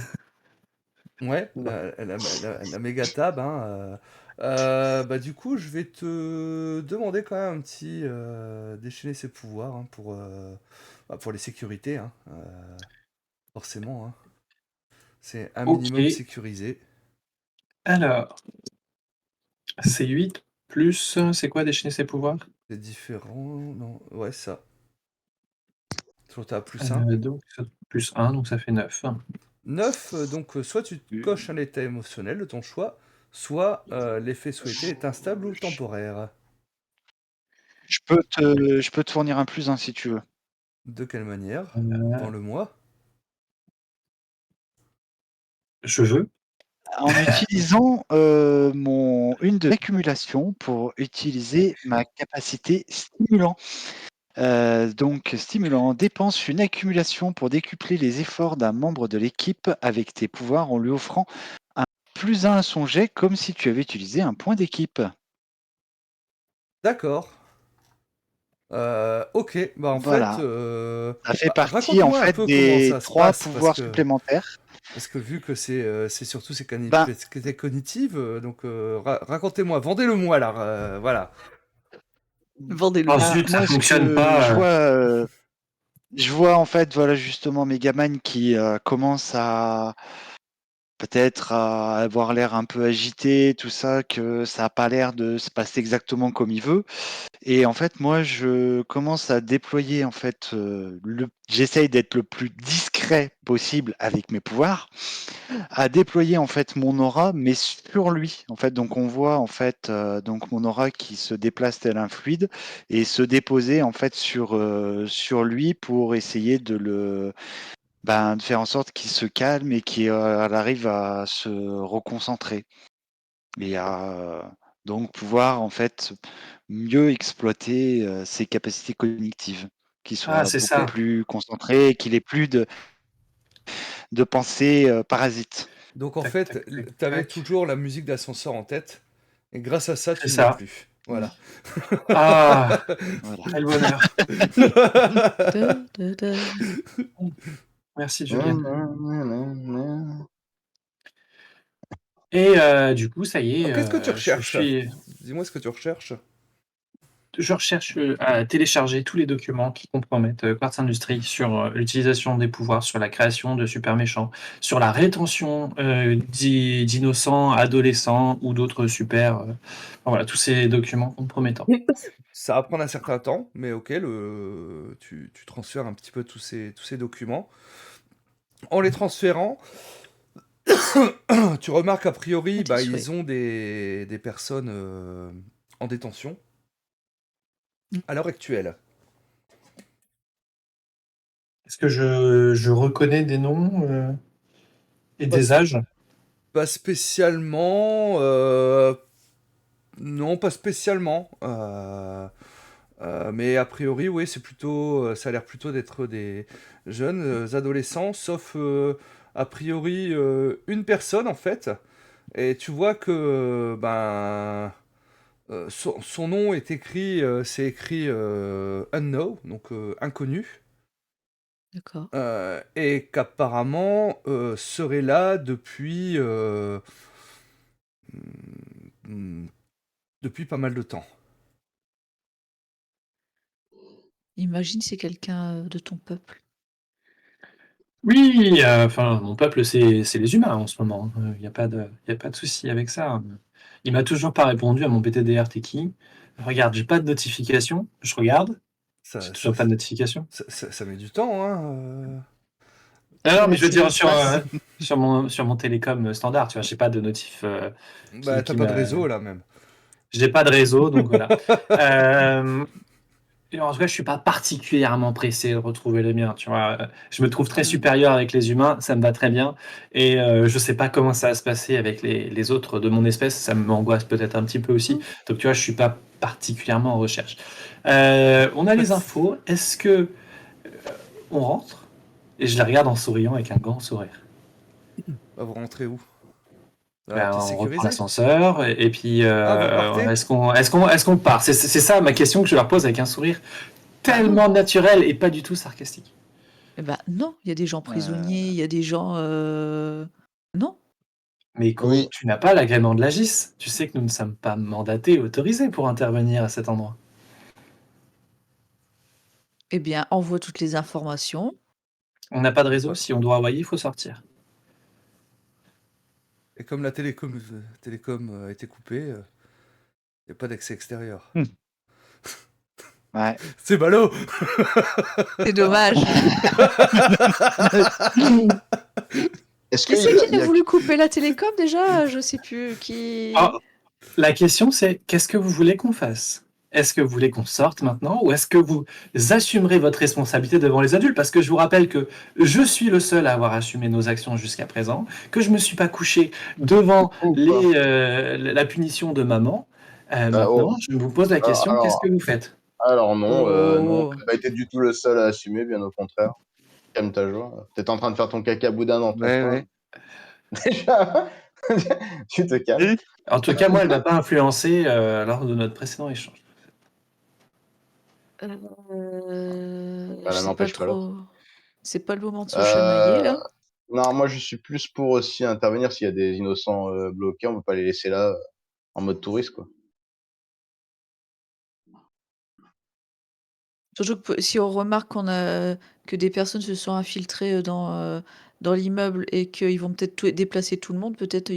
Ouais, la méga tab, hein. Bah, du coup, je vais te demander quand même un petit déchaîner ses pouvoirs hein, pour les sécurités, hein, forcément. Hein. C'est un Ok. minimum sécurisé. Alors, C'est 8 plus, c'est quoi déchaîner ses pouvoirs? C'est différent. Non, ouais, ça. Toujours t'as plus 1. Donc plus 1, donc ça fait 9. 9, donc soit tu coches un état émotionnel de ton choix, soit l'effet souhaité est instable ou temporaire. Je peux te fournir un plus si tu veux. De quelle manière? Heu, Vends-le-moi. je veux. En utilisant une de l'accumulation pour utiliser ma capacité stimulant. Donc, stimulant, dépense une accumulation pour décupler les efforts d'un membre de l'équipe avec tes pouvoirs en lui offrant un +1 à son jet comme si tu avais utilisé un point d'équipe. D'accord. Ok, bah en fait, Voilà, ça fait bah, partie en raconte-moi un fait peu comment des ça se 3 passe, pouvoirs supplémentaires. parce que vu que c'est surtout ces Ben, capacités cognitives, donc racontez-moi, vendez-le-moi là, voilà. Vendez-le. Oh ben, zut, ça moi ce fonctionne que pas, je vois en fait, voilà justement mes gamines qui commencent à peut-être à avoir l'air un peu agité, tout ça, que ça a pas l'air de se passer exactement comme il veut. Et en fait, moi, je commence à déployer en fait, j'essaye d'être le plus discret possible avec mes pouvoirs, à déployer en fait mon aura, mais sur lui. En fait, donc on voit en fait donc mon aura qui se déplace tel un fluide et se déposer en fait sur lui pour essayer de faire en sorte qu'il se calme et qu'il arrive à se reconcentrer et à donc pouvoir en fait mieux exploiter ses capacités cognitives, qu'il ah soit c'est beaucoup ça. plus concentré et qu'il ait plus de pensées parasites. Donc en Tac, tac, fait, tac, t'avais tac. toujours la musique d'ascenseur en tête, et grâce à ça, C'est tu ne l'as ça. plus. Voilà. Ah! Voilà. Quel bonheur. Da, da, da. Merci Julien. Et du coup, ça y Alors, est, qu'est-ce que tu je recherches? suis Dis-moi ce que tu recherches. je recherche, à télécharger tous les documents qui compromettent, Quartz Industries sur, l'utilisation des pouvoirs, sur la création de super méchants, sur la rétention, d'innocents, adolescents ou d'autres super, voilà, tous ces documents compromettants. Ça va prendre un certain temps, mais ok, tu transfères un petit peu tous ces documents. En les transférant, tu remarques a priori, À tes souhaits. ils ont des personnes en détention à l'heure actuelle. Est-ce que je reconnais des noms, et Pas, des âges? pas spécialement. Non, pas spécialement. Mais a priori, oui, c'est plutôt, ça a l'air plutôt d'être des jeunes adolescents, sauf a priori une personne en fait. Et tu vois que son nom est écrit, c'est écrit unknown, donc inconnu, D'accord. et qu'apparemment serait là hmm, depuis pas mal de temps. Imagine c'est quelqu'un, de ton peuple. Oui, enfin, mon peuple, c'est les humains en ce moment, il y a pas de souci avec ça. Il m'a toujours pas répondu à mon BTDR «Tu es qui?» Regarde, j'ai pas de notification, je regarde, j'ai Ça, ça, toujours pas de notification. ça met du temps, hein. Ah non, mais je veux Laissez dire l'espace. sur mon télécom, standard, tu vois? J'ai pas de notif, Bah, t'as qui pas de m'a réseau là même. j'ai pas de réseau, donc voilà. Hem Et en tout cas, je suis pas particulièrement pressé de retrouver les miens, tu vois? Je me trouve très supérieur avec les humains, ça me va très bien et je sais pas comment ça va se passer avec les autres de mon espèce, ça m'angoisse peut-être un petit peu aussi. Donc tu vois, je suis pas particulièrement en recherche. On a En les fait, infos. Est-ce que on rentre? Et je les regarde en souriant avec un grand sourire. bah, vous rentrez où? Ben, T'es on reprend sécurisé? l'ascenseur et puis, Ah, vous partez? est-ce qu'on part? C'est ça ma question que je leur pose avec un sourire Ah non. tellement naturel et pas du tout sarcastique. Eh bah, non, il y a des gens prisonniers, il y a des gens, non. Mais Ko, Oui, tu n'as pas l'agrément de la GIS. Tu sais que nous ne sommes pas mandatés, autorisés pour intervenir à cet endroit. Eh bien, envoie toutes les informations. On n'a pas de réseau, Ouais. si on doit envoyer, il faut sortir. Et comme la télécom a été coupée, Il n'y a pas d'accès extérieur. Ouais. C'est ballot. C'est dommage. Est-ce Qui qu'il c'est y a, qui a voulu couper la télécom déjà? Je sais plus qui. Ah, la question, c'est qu'est-ce que vous voulez qu'on fasse? Est-ce que vous voulez qu'on sorte maintenant ou est-ce que vous assumerez votre responsabilité devant les adultes? Parce que je vous rappelle que je suis le seul à avoir assumé nos actions jusqu'à présent, que je me suis pas couché devant la punition de maman. Maintenant, je vous pose la question, qu'est-ce que vous faites? Alors non, Oh. t'as pas été du tout le seul à assumer, bien au contraire. Calme ta joie. T'es en train de faire ton caca boudin dans ton Ouais, coin. ouais. Déjà, tu te calmes. En tout cas, moi, elle m'a pas influencé lors de notre précédent échange. Bah, Je l'un sais pas n'empêche pas l'autre. trop. C'est pas le moment de se chamailler là. Non, moi je suis plus pour aussi intervenir s'il y a des innocents bloqués, on peut pas les laisser là en mode touriste, quoi. Surtout que si on remarque que des personnes se sont infiltrées dans l'immeuble et qu'ils vont peut-être déplacer tout le monde, peut-être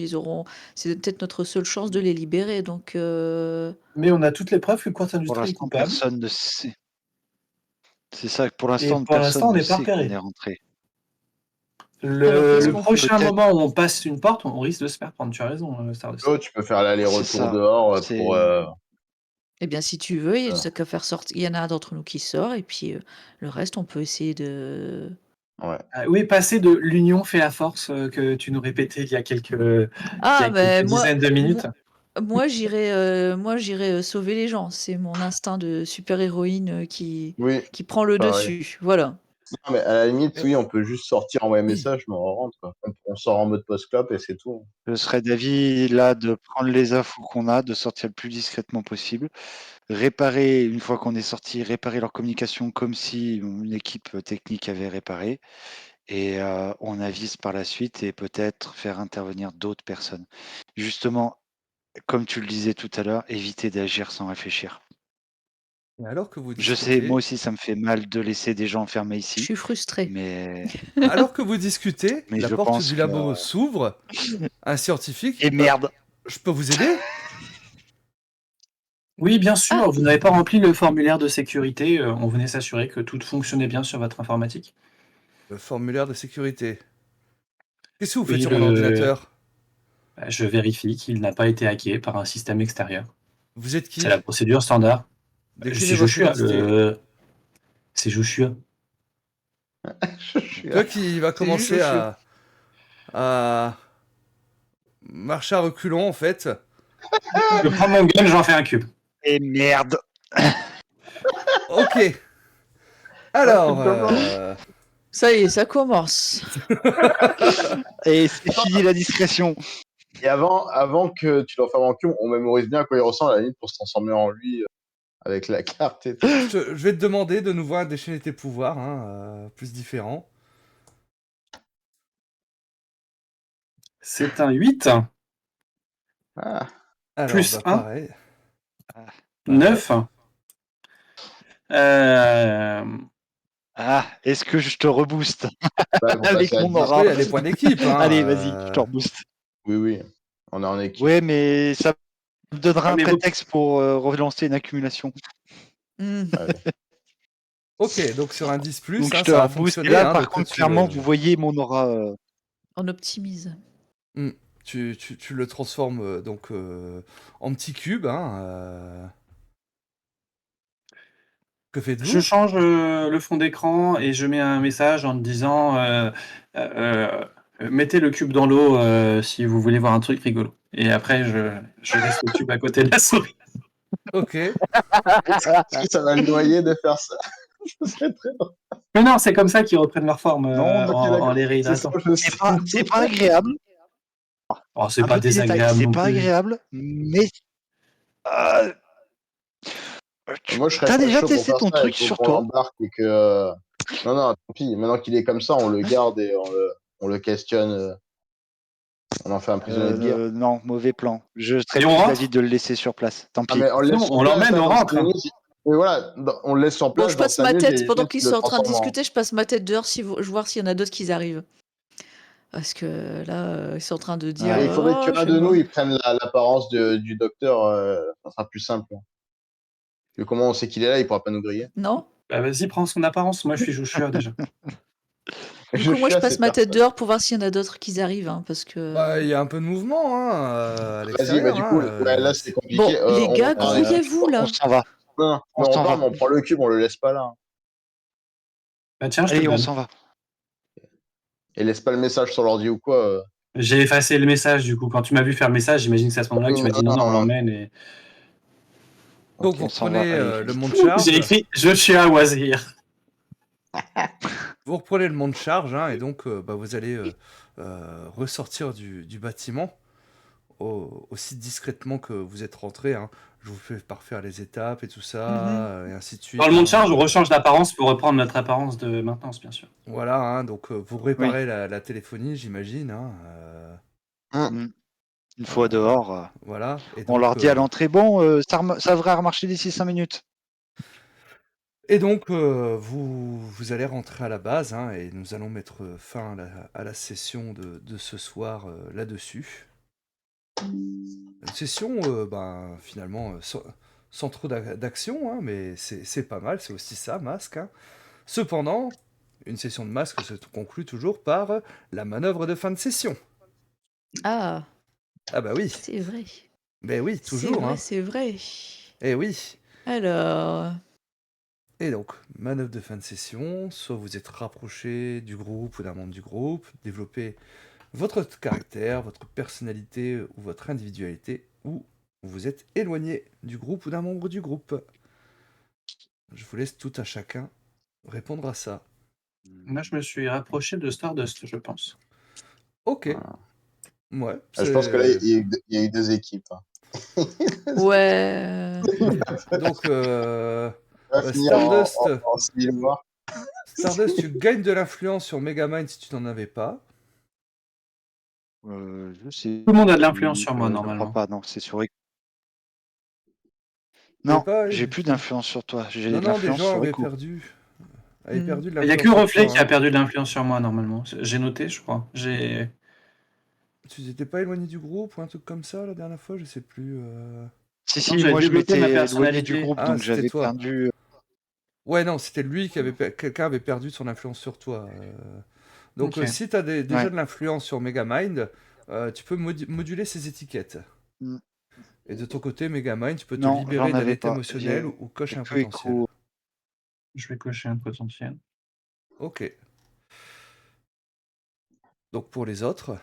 c'est peut-être notre seule chance de les libérer. Donc Mais on a toutes les preuves que Quartz Pour Industrie est l'instant, coupable. personne ne sait. C'est ça, pour Et l'instant, pour l'instant, on personne ne n'est pas sait qu'on repéré. est rentré. Alors, qu'est-ce Le qu'on prochain fait? moment où on passe une porte, on risque de se faire prendre. Tu as raison, Stardust. Oh, tu peux faire C'est l'aller-retour ça. dehors C'est pour. eh bien, si tu veux, il y a Ah. juste qu'à faire sortir. Il y en a un d'entre nous qui sort et puis le reste, on peut essayer de. Ouais. Oui, passer de l'union fait la force que tu nous répétais il y a quelques Ben moi, dizaines de minutes. moi j'irai sauver les gens. C'est mon instinct de super-héroïne qui Oui, prend le pareil. dessus. Voilà. Non, mais à la limite, oui, on peut juste sortir, envoyer un message, mais on rentre, quoi. On sort en mode post-clope et c'est tout. Je serais d'avis là de prendre les infos qu'on a, de sortir le plus discrètement possible, réparer, une fois qu'on est sorti, réparer leur communication comme si une équipe technique avait réparé, et on avise par la suite et peut-être faire intervenir d'autres personnes. Justement, comme tu le disais tout à l'heure, éviter d'agir sans réfléchir. Et alors que vous Je sais, discutez, moi aussi, ça me fait mal de laisser des gens enfermés Je ici, suis frustrée. mais alors que vous discutez, Mais la je porte pense du que- labo s'ouvre. Un scientifique. et merde. Je peux vous aider? Oui, bien sûr, vous n'avez pas rempli le formulaire de sécurité. On venait s'assurer que tout fonctionnait bien sur votre informatique. Le formulaire de sécurité. Qu'est-ce que vous Oui, faites sur mon ordinateur? Je vérifie qu'il n'a pas été hacké par un système extérieur. Vous êtes qui? C'est la procédure standard. Je Déclinez suis votre Joshua. identité. C'est Joshua. Toi qui va commencer à marcher à reculons, en fait. Je prends mon gun, j'en fais un cube. Et merde. Ok. Alors, Ça y est, ça commence. Et c'est fini la discrétion. Et avant que tu l'enfermes en cube, on mémorise bien à quoi il ressemble à la limite pour se transformer en lui avec la carte et tout. je vais te demander de nouveau à déchaîner tes pouvoirs, hein, plus différents. C'est un 8, Ah, Alors, Plus bah, un. pareil. 9. Ah, est-ce que je te rebooste bah, vous avec passez à mon 10. aura? Après, il y a les points d'équipe. Hein, Allez, vas-y, je te rebooste. Oui, oui, on est en équipe. Ouais, mais ça me donnera Ah, un mais prétexte pour relancer une accumulation. Hmm. Allez. Ok, donc sur un 10+, Donc hein, je te ça va rebooste. Et fonctionner. là, Hein, par donc contre, tu clairement, le- vous voyez mon aura. On optimise. tu le transformes donc en petit cube. Que faites-vous? Je change le fond d'écran et je mets un message en te disant mettez le cube dans l'eau si vous voulez voir un truc rigolo. Et après, je laisse le cube à côté de la souris. Ok. Est-ce que ça va le noyer de faire ça? Ce serait très drôle. Mais non, c'est comme ça qu'ils reprennent leur forme Non, Ok, en d'accord. les C'est réhydratant. ça, je sais. C'est pas agréable. Oh, c'est Un pas petit détail, désagréable c'est non pas plus. agréable, mais. Moi, je serais T'as pas déjà chaud pour testé faire ton ça, il truc faut sur qu'on toi? l'embarque et que. Non, non, tant pis. Maintenant qu'il est comme ça, on le garde et on le questionne. On en fait un prisonnier de guerre. Non, mauvais plan. Je serais Et on plus rentre? d'avis de le laisser sur place. Tant Ah, pis. mais on le laisse Non, sur on place, l'emmène, là, on dans rentre. 5 minutes. Mais voilà, on le laisse sur Bon, place. je passe dans 5 ma minutes, tête. et Pendant vite, qu'ils tu le sont en train de transformes en- discuter, je passe ma tête dehors si je voir s'il y en a d'autres qui arrivent. Parce que là, ils sont en train de dire, Ouais. Et il faudrait oh, qu'un je de vais nous, voir. il prenne l'apparence du docteur. Ça sera plus simple. Et comment on sait qu'il est là, il pourra pas nous griller. Non? Bah, vas-y, prends son apparence. Moi, je suis Joshua déjà. Du Je coup, moi, suis je à passe ces ma tête personnes. dehors pour voir s'il y en a d'autres qui arrivent, hein, parce Bah, que... il y a un peu de mouvement hein, à Vas-y, bah l'extérieur. du coup, ouais, là c'est compliqué. Bon, les gars, grouillez-vous, On là. s'en va. Non, On mais on s'en va. dort, mais on prend le cube, on le laisse pas là. Bah, tiens, je te Allez, le on donne. s'en va. Et laisse pas le message sur l'ordi ou quoi. J'ai effacé le message, du coup. Quand tu m'as vu faire le message, j'imagine que c'est à ce moment-là que tu m'as dit non, on l'emmène. Et... Donc Ok. vous On s'en va, reprenez allez. le mont de charge. J'ai écrit Joshua Wazir. Vous reprenez le mont de charge hein, et donc vous allez ressortir du bâtiment aussi discrètement que vous êtes rentré. Hein. Je vous fais parfaire les étapes et tout ça, et ainsi de suite. Dans le monde hein. de charge, on rechange d'apparence pour reprendre notre apparence de maintenance, bien sûr. Voilà, hein, donc vous réparez la téléphonie, j'imagine. Hein, Une fois dehors, voilà. Et on donc, leur dit à l'entrée, bon, ça devrait remarcher d'ici 5 minutes. Et donc, vous allez rentrer à la base, hein, et nous allons mettre fin à la session de ce soir là-dessus. Une session, finalement, sans trop d'action, hein, mais c'est pas mal, c'est aussi ça, Masque. Hein. Cependant, une session de Masque se conclut toujours par la manœuvre de fin de session. Ah, Ah bah oui, c'est vrai. mais oui, toujours. Hein. C'est vrai. Eh oui. Alors... Et donc, manœuvre de fin de session, soit vous êtes rapproché du groupe ou d'un membre du groupe, développez votre caractère, votre personnalité ou votre individualité, ou vous êtes éloigné du groupe ou d'un membre du groupe. Je vous laisse tout à chacun répondre à ça. Moi, je me suis rapproché de Stardust, je pense. Ok. Ouais. Je pense que là, il y a eu deux équipes. Hein. Ouais. Donc, On va finir Stardust, en civil war. Stardust, tu gagnes de l'influence sur Megamind si tu n'en avais pas. Je sais. Tout le monde a de l'influence sur moi, Je normalement. crois pas, non, c'est sur Rico. Tu avais Non, pas, j'ai plus d'influence sur toi. J'ai de Non, des l'influence gens sur avaient Rico. perdu. Avaient Mm. perdu de Il n'y a l'influence que sur Reflet toi, qui a hein. perdu de l'influence sur moi, normalement. J'ai noté, je crois. Tu t'étais pas éloigné du groupe ou un truc comme ça la dernière fois, je sais plus. Si, Non, si, j'avais moi je développé ma m'étais éloigné du personnalité. groupe, Ah, donc c'était j'avais toi. perdu. Ouais, non, c'était lui qui avait quelqu'un avait perdu son influence sur toi. Donc, Ok. si tu as déjà Ouais. de l'influence sur Megamind, tu peux moduler ses étiquettes. Mm. Et de ton côté, Megamind, tu peux te Non, libérer j'en d'un avais état pas. émotionnel ou coche J'ai un que potentiel. Echo. Je vais cocher un potentiel. Ok. Donc, pour les autres,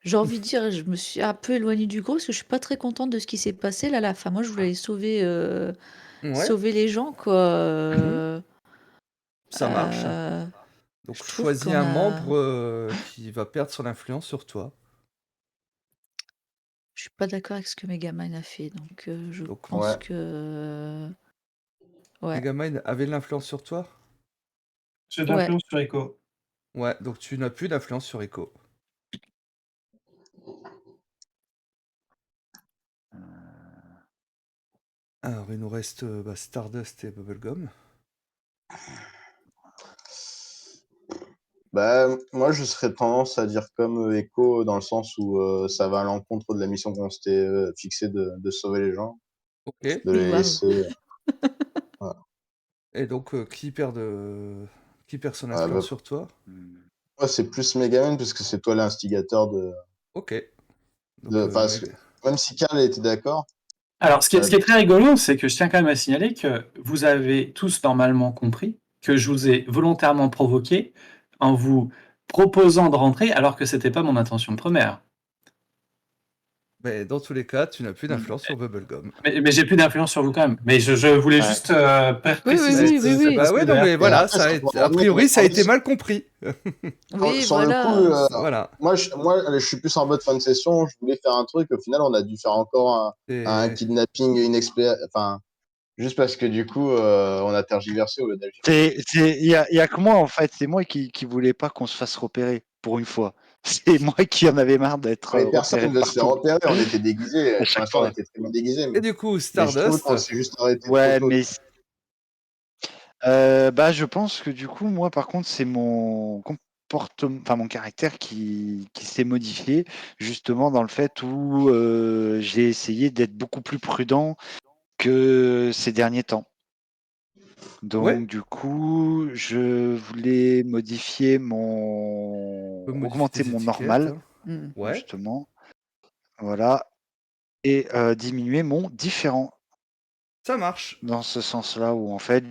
J'ai envie de dire, je me suis un peu éloignée du groupe parce que je suis pas très contente de ce qui s'est passé là à la fin. Moi, je voulais aller ouais, sauver les gens, quoi. ça marche. Euh, Donc, je trouve choisis qu'on un a... membre qui va perdre son influence sur toi. Je suis pas d'accord avec ce que Megamind a fait, donc je Donc, pense Ouais. que... Ouais. Megamind avait de l'influence sur toi? J'ai de Ouais. l'influence sur Echo. Ouais, donc tu n'as plus d'influence sur Echo. Alors, il nous reste Stardust et Bubblegum. Bah, moi, je serais tendance à dire comme Echo, dans le sens où ça va à l'encontre de la mission qu'on s'était fixée de sauver les gens, Ok. de les Waouh. laisser. Voilà. Et donc, qui perd son Ah, influence bah, sur toi? moi, c'est plus Megaman, parce que c'est toi l'instigateur de. Ok. Donc, Parce que même si Karl était d'accord. Alors, ce qui est très rigolo, c'est que je tiens quand même à signaler que vous avez tous normalement compris que je vous ai volontairement provoqué en vous proposant de rentrer alors que c'était pas mon intention première. mais dans tous les cas, tu n'as plus d'influence sur Bubblegum. Mais j'ai plus d'influence sur vous quand même. Mais je voulais Ouais. juste Oui. préciser. c'est Bah parce ouais, que non, mais derrière- voilà, après, a priori, ça a été mal compris. Oui, sur voilà. le coup, Voilà. moi, je suis plus en mode fin de session. Je voulais faire un truc. Au final, on a dû faire encore un kidnapping enfin, juste parce que du coup, on a tergiversé au lieu d'agir. Il y a que moi, en fait. C'est moi qui voulais pas qu'on se fasse repérer, pour une fois. C'est moi qui en avais marre d'être Mais personne repéré ne veut se faire partout enterrer, on était déguisés. à Pour chaque l'instant, on fois. était très bien déguisés. Et du coup, Mais je trouve Stardust, qu'on s'est juste arrêté Ouais, trop tôt. mais bah, je pense que du coup, moi, par contre, c'est mon comportement, enfin mon caractère qui s'est modifié, justement dans le fait où j'ai essayé d'être beaucoup plus prudent que ces derniers temps. ouais, Donc, du coup, je voulais modifier on peut modifier augmenter tes mon étiquettes. normal, Mm. Ouais, justement, voilà, et diminuer mon différent. ça marche. Dans ce sens-là où en fait,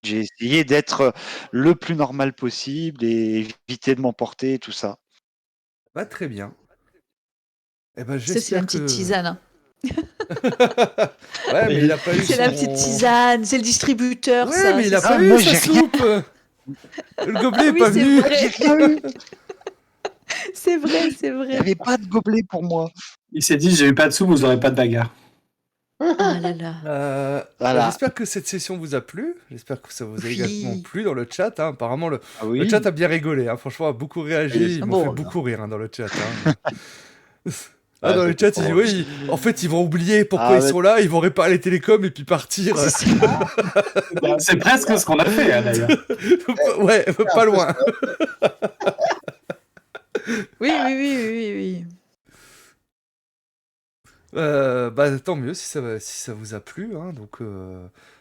j'ai essayé d'être le plus normal possible et éviter de m'emporter et tout ça. Bah, très bien. Eh ben, Ça, c'est la j'espère petite que... tisane. Hein. Ouais, mais il a pas eu C'est la petite son... tisane, c'est le distributeur, Ouais, ça. mais il a c'est pas ça. eu moi, sa j'ai rien. soupe. Le gobelet est Oui, pas c'est venu. vrai. J'ai rien eu. C'est vrai, c'est Il n'y vrai. avait pas de gobelet pour moi. Il s'est dit, j'ai eu pas de sous, vous aurez pas de bagarre. Ah là là. Bah, Voilà. j'espère que cette session vous a plu. J'espère que ça vous a également Oui. plu dans le chat. Hein. Apparemment, le Ah chat oui. a bien rigolé. Hein. Franchement, a beaucoup réagi. Oui, Ils c'est m'ont fait Bon. beaucoup rire hein, dans le chat. Hein. Ah, Ouais, dans le c'était chat, trop ils disent drôle. oui, en fait, ils vont oublier pourquoi Ah ils ouais. sont là, ils vont réparer les télécoms et puis partir. C'est ça. C'est presque ce qu'on a fait, hein, d'ailleurs. Ouais, C'est un pas peu loin. ça. Oui, oui, oui, oui, oui. Bah, tant mieux si ça vous a plu. Hein. Donc,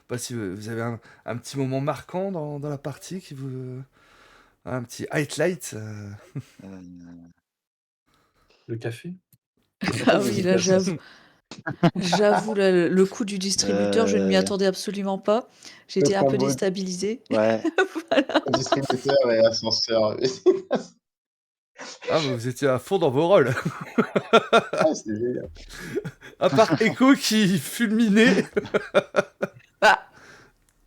bah, si vous avez un petit moment marquant dans la partie qui vous. Un petit highlight. Euh, Le café. Ah oui, là, j'avoue. J'avoue, là, le coup du distributeur, je ne m'y euh, attendais absolument pas. Le J'étais un peu combo déstabilisée. ouais. Voilà. distributeur et ascenseur. Ah, bah, vous étiez à fond dans vos rôles. Ah, c'est génial. À part Echo qui fulminait. Bah,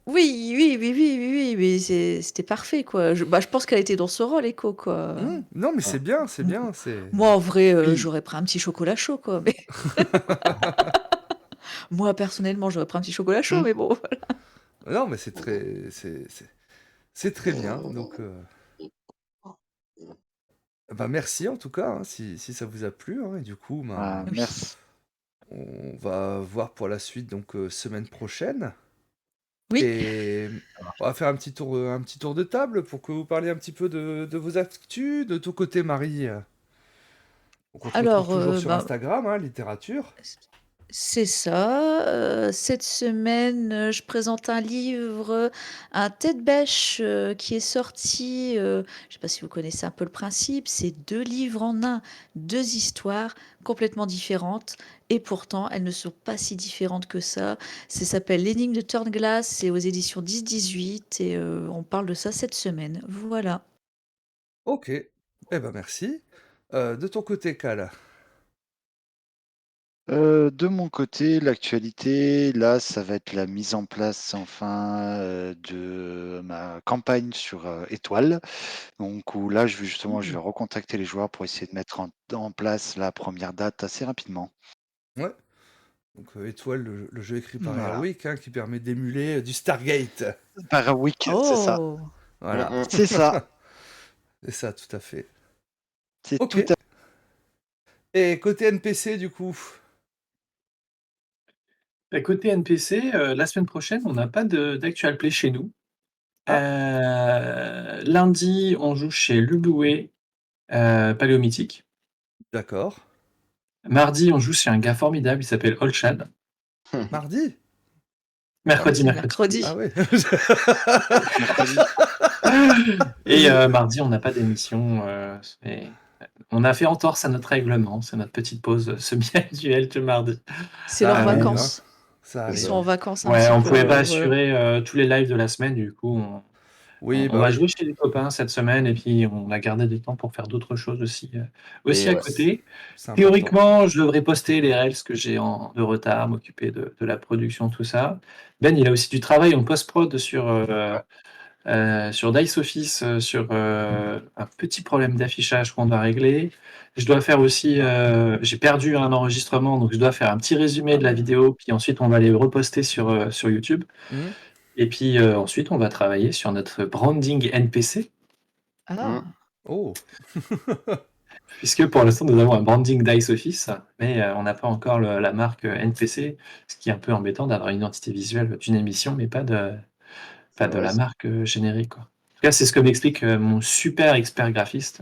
oui, oui, oui, oui, oui, oui, mais c'était parfait, quoi. Je pense qu'elle était dans ce rôle, Echo, quoi. Non, mais c'est bien, c'est bien. Moi, en vrai, Oui. j'aurais pris un petit chocolat chaud, quoi. Mais... Moi, personnellement, j'aurais pris un petit chocolat chaud, mais bon. Voilà. Non, mais c'est très bien. Donc, bah, merci en tout cas, hein, si ça vous a plu. Hein, et du coup, bah, Ah, merci. on va voir pour la suite, donc semaine prochaine. Oui. Et on va faire un petit tour de table pour que vous parliez un petit peu de vos actus. De ton côté, Marie, on te retrouve Alors, toujours sur bah, Instagram, hein, littérature. c'est ça. Cette semaine, je présente un livre, un tête bêche qui est sorti. Je ne sais pas si vous connaissez un peu le principe. C'est 2 livres en un, 2 histoires complètement différentes. Et pourtant, elles ne sont pas si différentes que ça. Ça s'appelle L'énigme de Turnglass. C'est aux éditions 10-18. Et on parle de ça cette semaine. Voilà. Ok, eh ben merci. De ton côté, Cal. De mon côté, l'actualité, là, ça va être la mise en place enfin de ma campagne sur Étoile. Donc où là, je vais recontacter les joueurs pour essayer de mettre en place la première date assez rapidement. Ouais. Donc Étoile, le jeu écrit par Voilà. Airwick, hein, qui permet d'émuler du Stargate. Par week, c'est ça. Oh! Voilà, C'est ça. c'est ça, tout à fait. C'est Ok. tout à Et côté NPC, du coup. Bah, côté NPC, la semaine prochaine, on n'a pas d'actual play chez nous. Lundi, on joue chez Luboué, Paléomythique. D'accord. Mardi, on joue chez un gars formidable, il s'appelle Olchad. Mardi. Mercredi. Mercredi. Ah ouais. mercredi. Et mardi, on n'a pas d'émission. On a fait entorse à notre règlement. C'est notre petite pause semi-annuelle du mardi. C'est Ça leurs arrive, vacances. hein. Ça Ils arrive. sont en vacances un Ouais, petit on peu. pouvait pas voilà. assurer tous les lives de la semaine, du coup, Oui, on bah va oui. jouer chez les copains cette semaine et puis on a gardé du temps pour faire d'autres choses aussi Et à ouais. côté. C'est important. Théoriquement, je devrais poster les Reels que j'ai de retard, m'occuper de la production, tout ça. Ben, il a aussi du travail en post-prod sur Dice Office, sur un petit problème d'affichage qu'on doit régler. Je dois faire aussi, j'ai perdu un enregistrement, donc je dois faire un petit résumé de la vidéo, puis ensuite on va les reposter sur YouTube. Mhm. Et puis ensuite, on va travailler sur notre branding NPC. Ah. Oh. Puisque pour l'instant, nous avons un branding Dice Office, mais on n'a pas encore la marque NPC, ce qui est un peu embêtant d'avoir une identité visuelle d'une émission, mais pas de Ouais, la marque générique, quoi. En tout cas, c'est ce que m'explique mon super expert graphiste,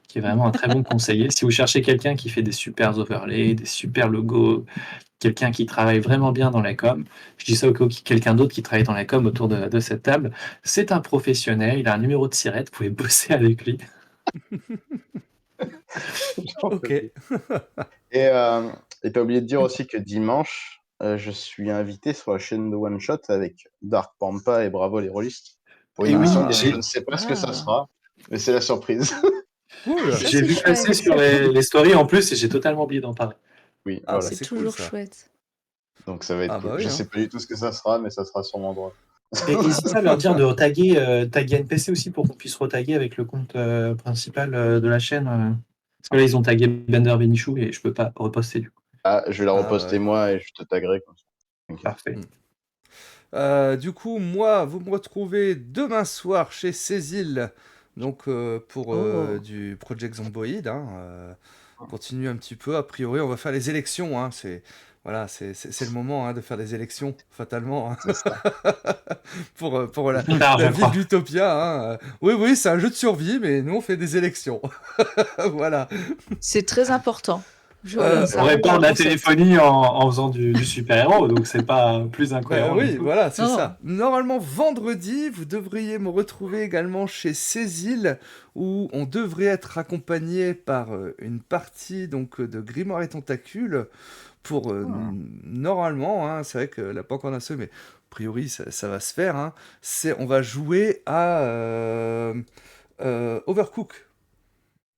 qui est vraiment un très bon conseiller. Si vous cherchez quelqu'un qui fait des super overlays, des super logos, quelqu'un qui travaille vraiment bien dans la com, je dis ça au cas où quelqu'un d'autre qui travaille dans la com autour de cette table, c'est un professionnel, il a un numéro de SIRET, vous pouvez bosser avec lui. Ok. Et t'as oublié de dire aussi que dimanche, je suis invité sur la chaîne de One Shot avec Dark Pampa et Bravo les Rollistes pour une Et oui, émission dont j'ai- je ne sais pas ce que ça Ah. sera, mais c'est la surprise. Cool. Ça, J'ai c'est vu passer chouette. sur les stories en plus et j'ai totalement oublié d'en parler. Oui, Ah, voilà. bah, C'est c'est cool, toujours ça. chouette. Donc ça va être Ah, cool. bah oui, Je hein. sais pas du tout ce que ça sera, mais ça sera sûrement drôle. Et n'hésite pas à leur dire de taguer NPC aussi pour qu'on puisse retaguer avec le compte principal de la chaîne. Parce que là, ils ont tagué Bender Benichou et je peux pas reposter du coup. Ah, je vais la Ah, reposter ouais. moi et je te taguerai comme ça. T'inquiète. Parfait. Du coup, moi, vous me retrouvez demain soir chez Cécile, donc pour Oh. du Project Zomboid. Continue un petit peu. A priori, on va faire les élections. Voilà, c'est le moment de faire des élections, fatalement, hein, C'est ça. pour la Tard, je ville crois. d'Utopia. Oui, c'est un jeu de survie, mais nous, on fait des élections. Voilà. C'est très important. Euh, Ça On rentre dans répare le de la concept. téléphonie en faisant du super-héros, donc c'est pas plus Ben incohérent. oui, du coup. voilà, c'est Non. ça. Normalement, vendredi, vous devriez me retrouver également chez Cécile, où on devrait être accompagné par une partie donc de Grimoire et Tentacules pour normalement, c'est vrai que là pas encore d'un seul, mais a priori ça va se faire. On va jouer à Overcook.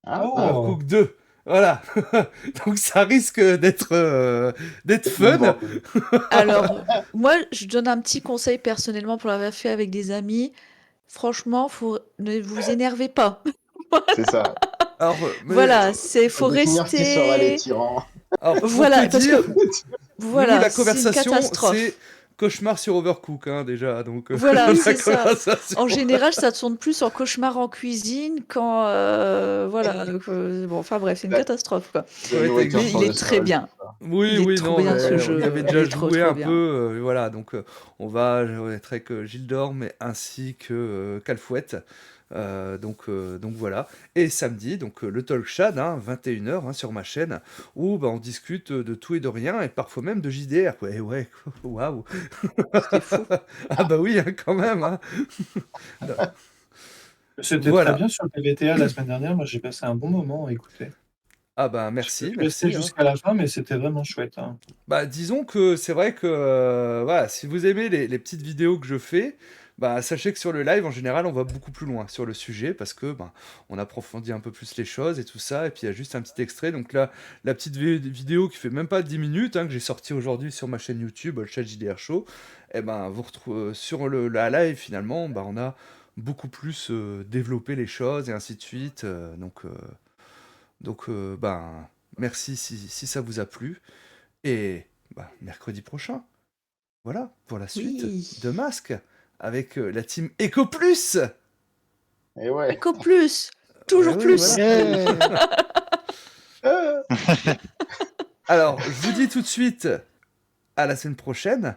Ah, Oh. Overcook 2. Voilà. Donc ça risque d'être fun. Bon. Alors, moi, je donne un petit conseil personnellement pour l'avoir fait avec des amis. Franchement, ne vous énervez pas. C'est ça. Alors, mais- Voilà, faut Faut définir qui sera les rester. tyrans. alors, pour Voilà, te parce dire, que nous, voilà, la c'est une conversation, catastrophe. c'est cauchemar sur Overcook, déjà. Donc, Voilà, la c'est ça. conversation. En général, ça tourne plus en cauchemar en cuisine quand voilà. Bon, enfin bref, c'est une Ouais. catastrophe quoi. La Ouais, nourriture Mais sur il le est très sol, bien. Oui, Il est oui, trop non, bien, mais ce jeu. on y avait Il déjà est trop, joué trop un bien. peu, voilà, donc on va être avec Gildor, mais ainsi que Calfouette. Donc voilà. Et samedi, donc le Talk Chat, 21h sur ma chaîne, où on discute de tout et de rien, et parfois même de JDR. Quoi. Et ouais, waouh. C'est fou. Ah bah oui, quand même. C'était Voilà. très bien sur le PVTA la semaine dernière. Moi, j'ai passé un bon moment à écouter. Ah bah Je merci, suis resté merci. jusqu'à la fin, mais c'était vraiment chouette. Bah disons que c'est vrai que voilà, si vous aimez les petites vidéos que je fais, sachez que sur le live en général on va beaucoup plus loin sur le sujet parce que on approfondit un peu plus les choses et tout ça, et puis il y a juste un petit extrait. Donc là, la petite vidéo qui fait même pas 10 minutes, que j'ai sorti aujourd'hui sur ma chaîne YouTube, le chat JDR Show, et vous retrouvez sur la live finalement, on a beaucoup plus développé les choses et ainsi de suite. Donc merci si ça vous a plu. Et mercredi prochain, voilà, pour la suite Oui. de Masque, avec la team Eco Plus. Et ouais. Eco plus, toujours Ouais, plus. voilà. Ah. Alors, je vous dis tout de suite à la semaine prochaine.